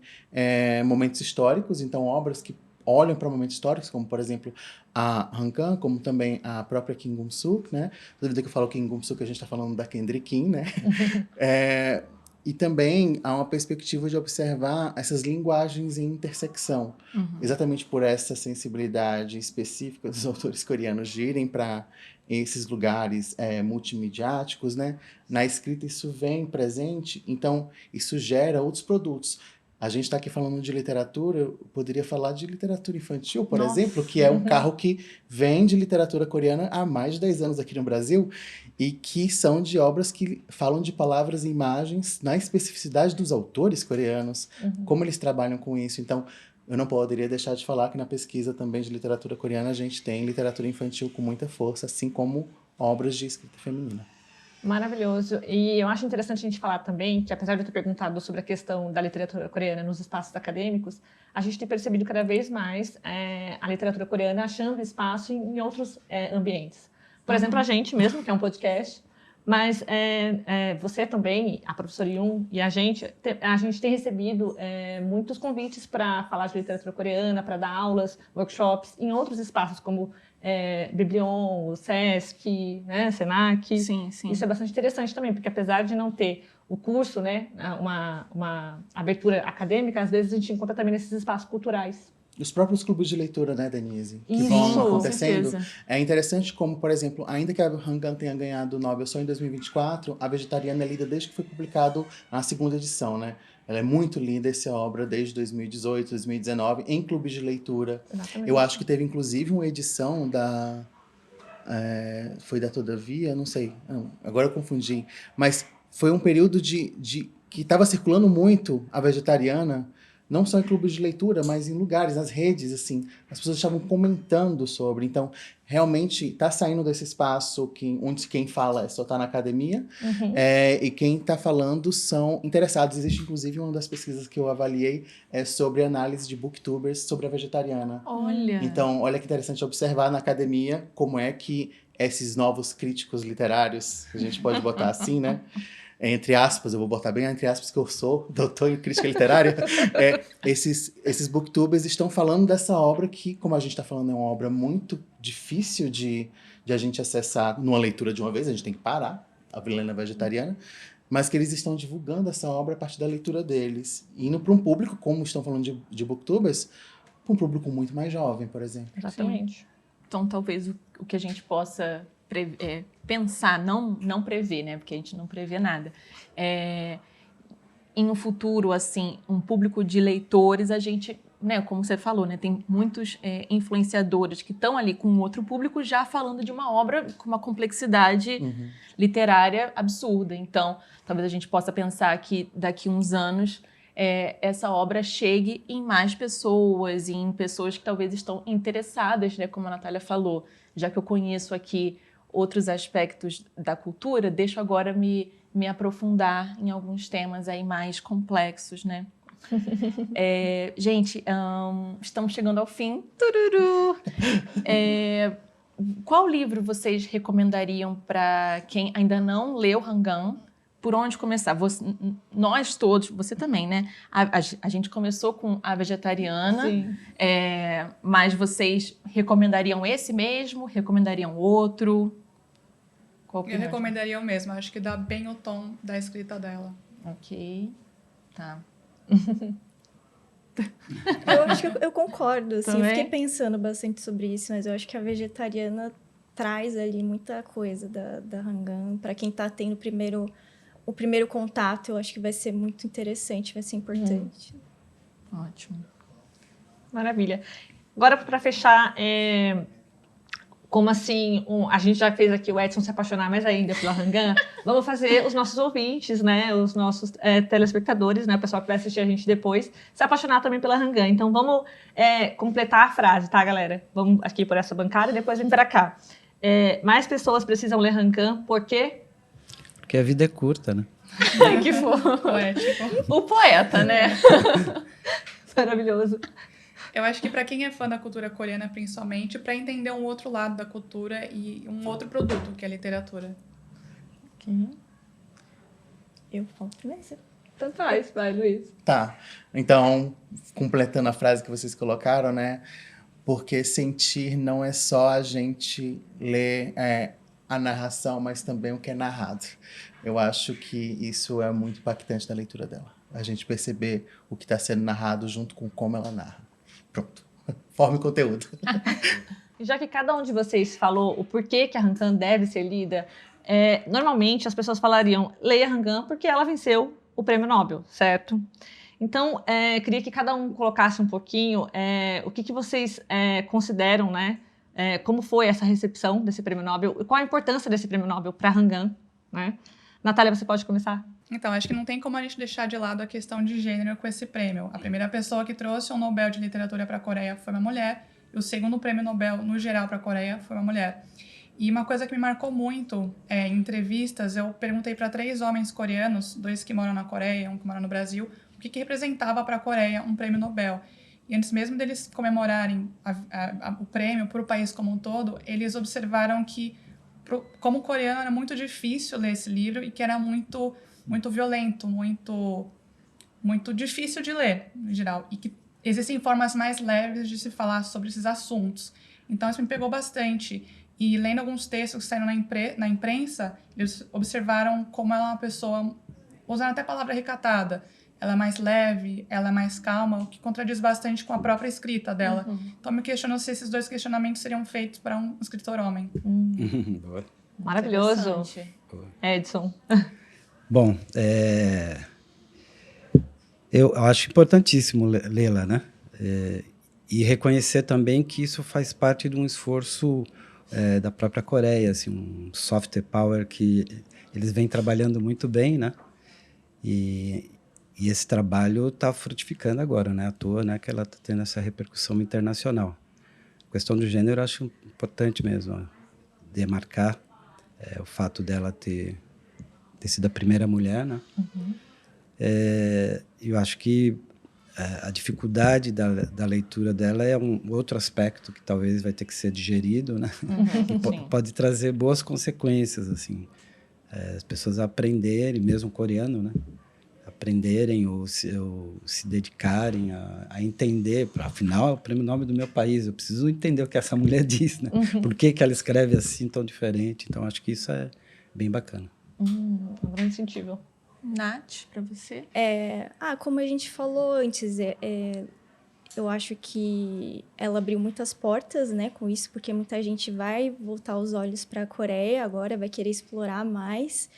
momentos históricos, então obras que olham para momentos históricos, como, por exemplo, a Hangul, como também a própria Kim Gum-suk, né? Toda vez que eu falo Kim Gum-suk, a gente está falando da Kendrick Kim, né? E também há uma perspectiva de observar essas linguagens em intersecção, exatamente por essa sensibilidade específica dos autores coreanos de irem para esses lugares multimediáticos, né? Na escrita isso vem presente, então isso gera outros produtos. A gente está aqui falando de literatura, eu poderia falar de literatura infantil, por exemplo, que é um carro que vem de literatura coreana há mais de 10 anos aqui no Brasil, e que são de obras que falam de palavras e imagens na especificidade dos autores coreanos, como eles trabalham com isso. Então, eu não poderia deixar de falar que na pesquisa também de literatura coreana a gente tem literatura infantil com muita força, assim como obras de escrita feminina. Maravilhoso. E eu acho interessante a gente falar também que, apesar de eu ter perguntado sobre a questão da literatura coreana nos espaços acadêmicos, a gente tem percebido cada vez mais a literatura coreana achando espaço em outros ambientes. Por exemplo, a gente mesmo, que é um podcast, mas você também, a professora Yoon e a gente tem recebido muitos convites para falar de literatura coreana, para dar aulas, workshops em outros espaços, como Biblion, o Sesc, né, Senac. Sim. Isso é bastante interessante também, porque apesar de não ter o curso, né, uma abertura acadêmica, às vezes a gente encontra também nesses espaços culturais. Os próprios clubes de leitura, né, Denise? Que Isso, vão acontecendo. com certeza. É interessante como, por exemplo, ainda que a Hangul tenha ganhado o Nobel só em 2024, a Vegetariana é lida desde que foi publicado a segunda edição, né? Ela é muito linda, essa obra, desde 2018, 2019, em clubes de leitura. Exatamente. Eu acho que teve, inclusive, uma edição foi da Todavia, não sei. Não, agora eu confundi. Mas foi um período que estava circulando muito a vegetariana, não só em clubes de leitura, mas em lugares, nas redes, assim. As pessoas estavam comentando sobre. Então, realmente, está saindo desse espaço onde quem fala só está na academia, e quem está falando são interessados. Existe, inclusive, uma das pesquisas que eu avaliei sobre análise de booktubers sobre a vegetariana. Olha. Então, olha que interessante observar na academia como é que esses novos críticos literários, a gente pode botar assim, né? Entre aspas, eu vou botar bem entre aspas, que eu sou doutor em crítica literária, esses booktubers estão falando dessa obra que, como a gente está falando, é uma obra muito difícil de a gente acessar numa leitura de uma vez, a gente tem que parar, a Vilena Vegetariana, mas que eles estão divulgando essa obra a partir da leitura deles, indo para um público, como estão falando de booktubers, para um público muito mais jovem, por exemplo. Exatamente. Então, talvez o que a gente possa pensar, não prever, né? Porque a gente não prevê nada. Em um futuro, assim, um público de leitores, a gente, né, como você falou, né, tem muitos influenciadores que estão ali com outro público já falando de uma obra com uma complexidade literária absurda. Então, talvez a gente possa pensar que daqui a uns anos essa obra chegue em mais pessoas, em pessoas que talvez estão interessadas, né, como a Natália falou. Já que eu conheço aqui outros aspectos da cultura, deixo agora me aprofundar em alguns temas aí mais complexos, né? Gente, estamos chegando ao fim. Tururu! Qual livro vocês recomendariam para quem ainda não leu Hangam? Por onde começar? Nós todos, você também, né? A gente começou com A Vegetariana, mas vocês recomendariam esse mesmo? Recomendariam outro? Qual Eu recomendaria o mesmo, acho que dá bem o tom da escrita dela. Ok, tá. Eu acho que eu concordo, assim, eu Também? fiquei pensando bastante sobre isso, mas eu acho que A Vegetariana traz ali muita coisa da Hangam. Para quem tá tendo o primeiro contato, eu acho que vai ser muito interessante, vai ser importante. Ótimo. Maravilha. Agora, para fechar, como assim, a gente já fez aqui o Edson se apaixonar mais ainda pela Hangam, vamos fazer os nossos ouvintes, né, os nossos telespectadores, né, o pessoal que vai assistir a gente depois, se apaixonar também pela Hangam. Então, vamos completar a frase, tá, galera? Vamos aqui por essa bancada e depois vem para cá. Mais pessoas precisam ler Hangam, por quê? Porque a vida é curta, né? Que fofo. Poético. O poeta, né? Maravilhoso. Eu acho que para quem é fã da cultura coreana, principalmente, para entender um outro lado da cultura e um outro produto, que é a literatura. Eu falo primeiro. Tanto faz, vai, Luiz. Tá, então, completando a frase que vocês colocaram, né? Porque sentir não é só a gente ler a narração, mas também o que é narrado. Eu acho que isso é muito impactante na leitura dela. A gente perceber o que está sendo narrado junto com como ela narra. Pronto. Forme conteúdo. Já que cada um de vocês falou o porquê que a Hangam deve ser lida, normalmente as pessoas falariam, leia a Hangam porque ela venceu o Prêmio Nobel, certo? Então, queria que cada um colocasse um pouquinho o que vocês consideram, né? Como foi essa recepção desse Prêmio Nobel? Qual a importância desse Prêmio Nobel para a Hangam, né? Natália, você pode começar? Então, acho que não tem como a gente deixar de lado a questão de gênero com esse prêmio. A primeira pessoa que trouxe um Nobel de Literatura para a Coreia foi uma mulher, e o segundo prêmio Nobel, no geral, para a Coreia foi uma mulher. E uma coisa que me marcou muito em entrevistas, eu perguntei para 3 homens coreanos, 2 que moram na Coreia, um que mora no Brasil, o que representava para a Coreia um prêmio Nobel. E antes mesmo deles comemorarem o prêmio para o país como um todo, eles observaram que, como coreano, era muito difícil ler esse livro e que era muito violento, muito difícil de ler, em geral. E que existem formas mais leves de se falar sobre esses assuntos. Então, isso me pegou bastante. E lendo alguns textos que saíram na imprensa, eles observaram como ela é uma pessoa, usando até a palavra recatada, ela é mais leve, ela é mais calma, o que contradiz bastante com a própria escrita dela. Então, me questiono se esses 2 questionamentos seriam feitos para um escritor homem. Boa. Maravilhoso. Edson. Bom, eu acho importantíssimo lê-la, né? E reconhecer também que isso faz parte de um esforço da própria Coreia, assim, um soft power que eles vêm trabalhando muito bem, né? E esse trabalho está frutificando agora, né? À toa, né? Que ela está tendo essa repercussão internacional. A questão do gênero eu acho importante mesmo, ó, demarcar o fato dela ter sido a primeira mulher, né? Eu acho que a dificuldade da leitura dela é um outro aspecto que talvez vai ter que ser digerido, né? Pode trazer boas consequências, assim. As pessoas aprenderem, mesmo coreano, né? Aprenderem ou se dedicarem a entender. Afinal, é o prêmio Nobel do meu país. Eu preciso entender o que essa mulher diz, né? Por que ela escreve assim, tão diferente. Então, acho que isso é bem bacana. Um grande incentivo. Nath, para você? Como a gente falou antes, eu acho que ela abriu muitas portas, né, com isso, porque muita gente vai voltar os olhos para a Coreia agora, vai querer explorar mais.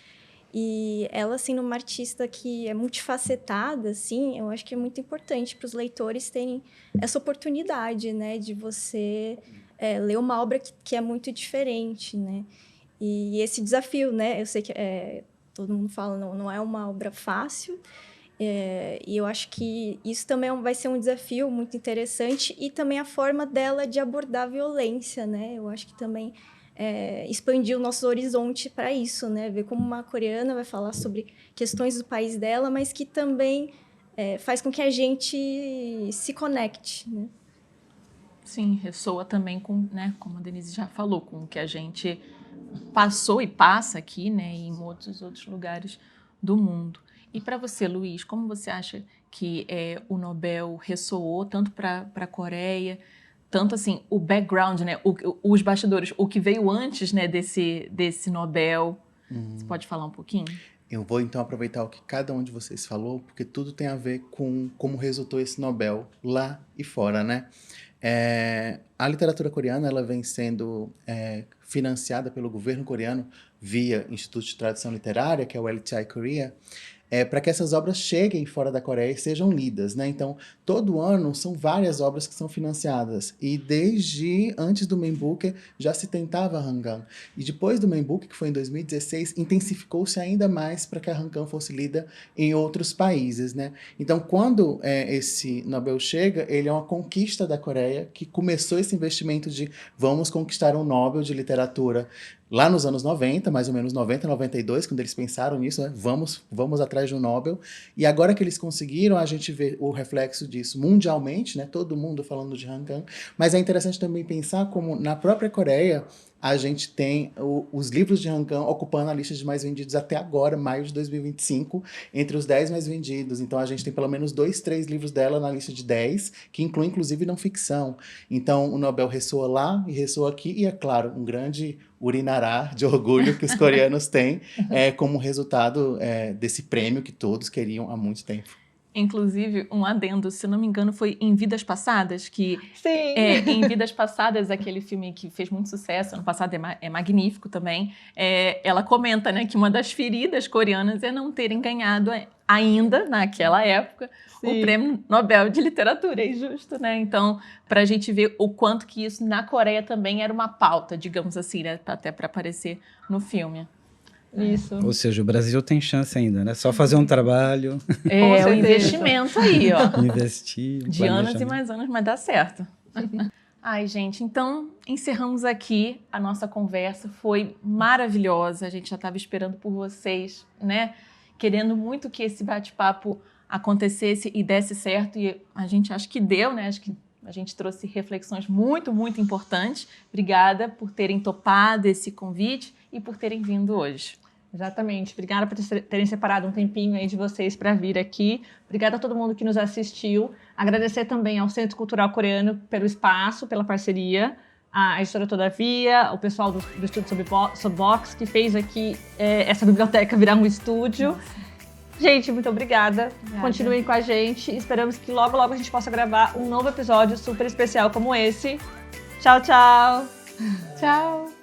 E ela, sendo uma artista que é multifacetada, assim, eu acho que é muito importante para os leitores terem essa oportunidade, né, de você ler uma obra que é muito diferente, né? E esse desafio, né, eu sei que todo mundo fala, não é uma obra fácil, e eu acho que isso também vai ser um desafio muito interessante, e também a forma dela de abordar a violência, né? Eu acho que também expandir o nosso horizonte para isso, né? Ver como uma coreana vai falar sobre questões do país dela, mas que também faz com que a gente se conecte, né? Sim, ressoa também com, né, como a Denise já falou, com o que a gente passou e passa aqui, né, em muitos outros lugares do mundo. E para você, Luiz, como você acha que o Nobel ressoou tanto para a Coreia, tanto assim, o background, né, os bastidores, o que veio antes, né, desse Nobel? Você pode falar um pouquinho? Eu vou então aproveitar o que cada um de vocês falou, porque tudo tem a ver com como resultou esse Nobel lá e fora, né? A literatura coreana ela vem sendo financiada pelo governo coreano via Instituto de Tradição Literária, que é o LTI Korea, para que essas obras cheguem fora da Coreia e sejam lidas, né? Então, todo ano são várias obras que são financiadas. E desde antes do Man Booker já se tentava a Hangul. E depois do Man Booker, que foi em 2016, intensificou-se ainda mais para que a Hangul fosse lida em outros países, né? Então, quando esse Nobel chega, ele é uma conquista da Coreia, que começou esse investimento de vamos conquistar um Nobel de literatura lá nos anos 90, mais ou menos 90, 92, quando eles pensaram nisso, né? Vamos atrás de um Nobel. E agora que eles conseguiram, a gente vê o reflexo disso mundialmente, né? Todo mundo falando de Hangul. Mas é interessante também pensar como na própria Coreia a gente tem os livros de Hangul ocupando a lista de mais vendidos até agora, maio de 2025, entre os 10 mais vendidos. Então a gente tem pelo menos 2, 3 livros dela na lista de 10, que inclui inclusive não ficção. Então o Nobel ressoa lá e ressoa aqui, e é claro, um grande urinará de orgulho que os coreanos têm como resultado desse prêmio que todos queriam há muito tempo. Inclusive, um adendo, se não me engano, foi Em Vidas Passadas, que Sim. Em Vidas Passadas, aquele filme que fez muito sucesso, ano passado é magnífico também, ela comenta, né, que uma das feridas coreanas é não terem ganhado ainda, naquela época, Sim. o Prêmio Nobel de Literatura, é injusto, né? Então, para a gente ver o quanto que isso na Coreia também era uma pauta, digamos assim, né, até para aparecer no filme. Isso. Ou seja, o Brasil tem chance ainda, né? Só fazer um trabalho, Com O certeza. investimento aí, ó. investir, De anos e planejamento. mais anos, mas dá certo. Ai, gente, então encerramos aqui a nossa conversa. Foi maravilhosa. A gente já estava esperando por vocês, né? Querendo muito que esse bate-papo acontecesse e desse certo. E a gente acha que deu, né? Acho que a gente trouxe reflexões muito, muito importantes. Obrigada por terem topado esse convite e por terem vindo hoje. Exatamente. Obrigada por terem separado um tempinho aí de vocês para vir aqui. Obrigada a todo mundo que nos assistiu. Agradecer também ao Centro Cultural Coreano pelo espaço, pela parceria, a editora Todavia, o pessoal do Estúdio Soapbox, que fez aqui essa biblioteca virar um estúdio. Gente, muito obrigada. Continuem com a gente. Esperamos que logo, logo a gente possa gravar um novo episódio super especial como esse. Tchau, tchau. Tchau!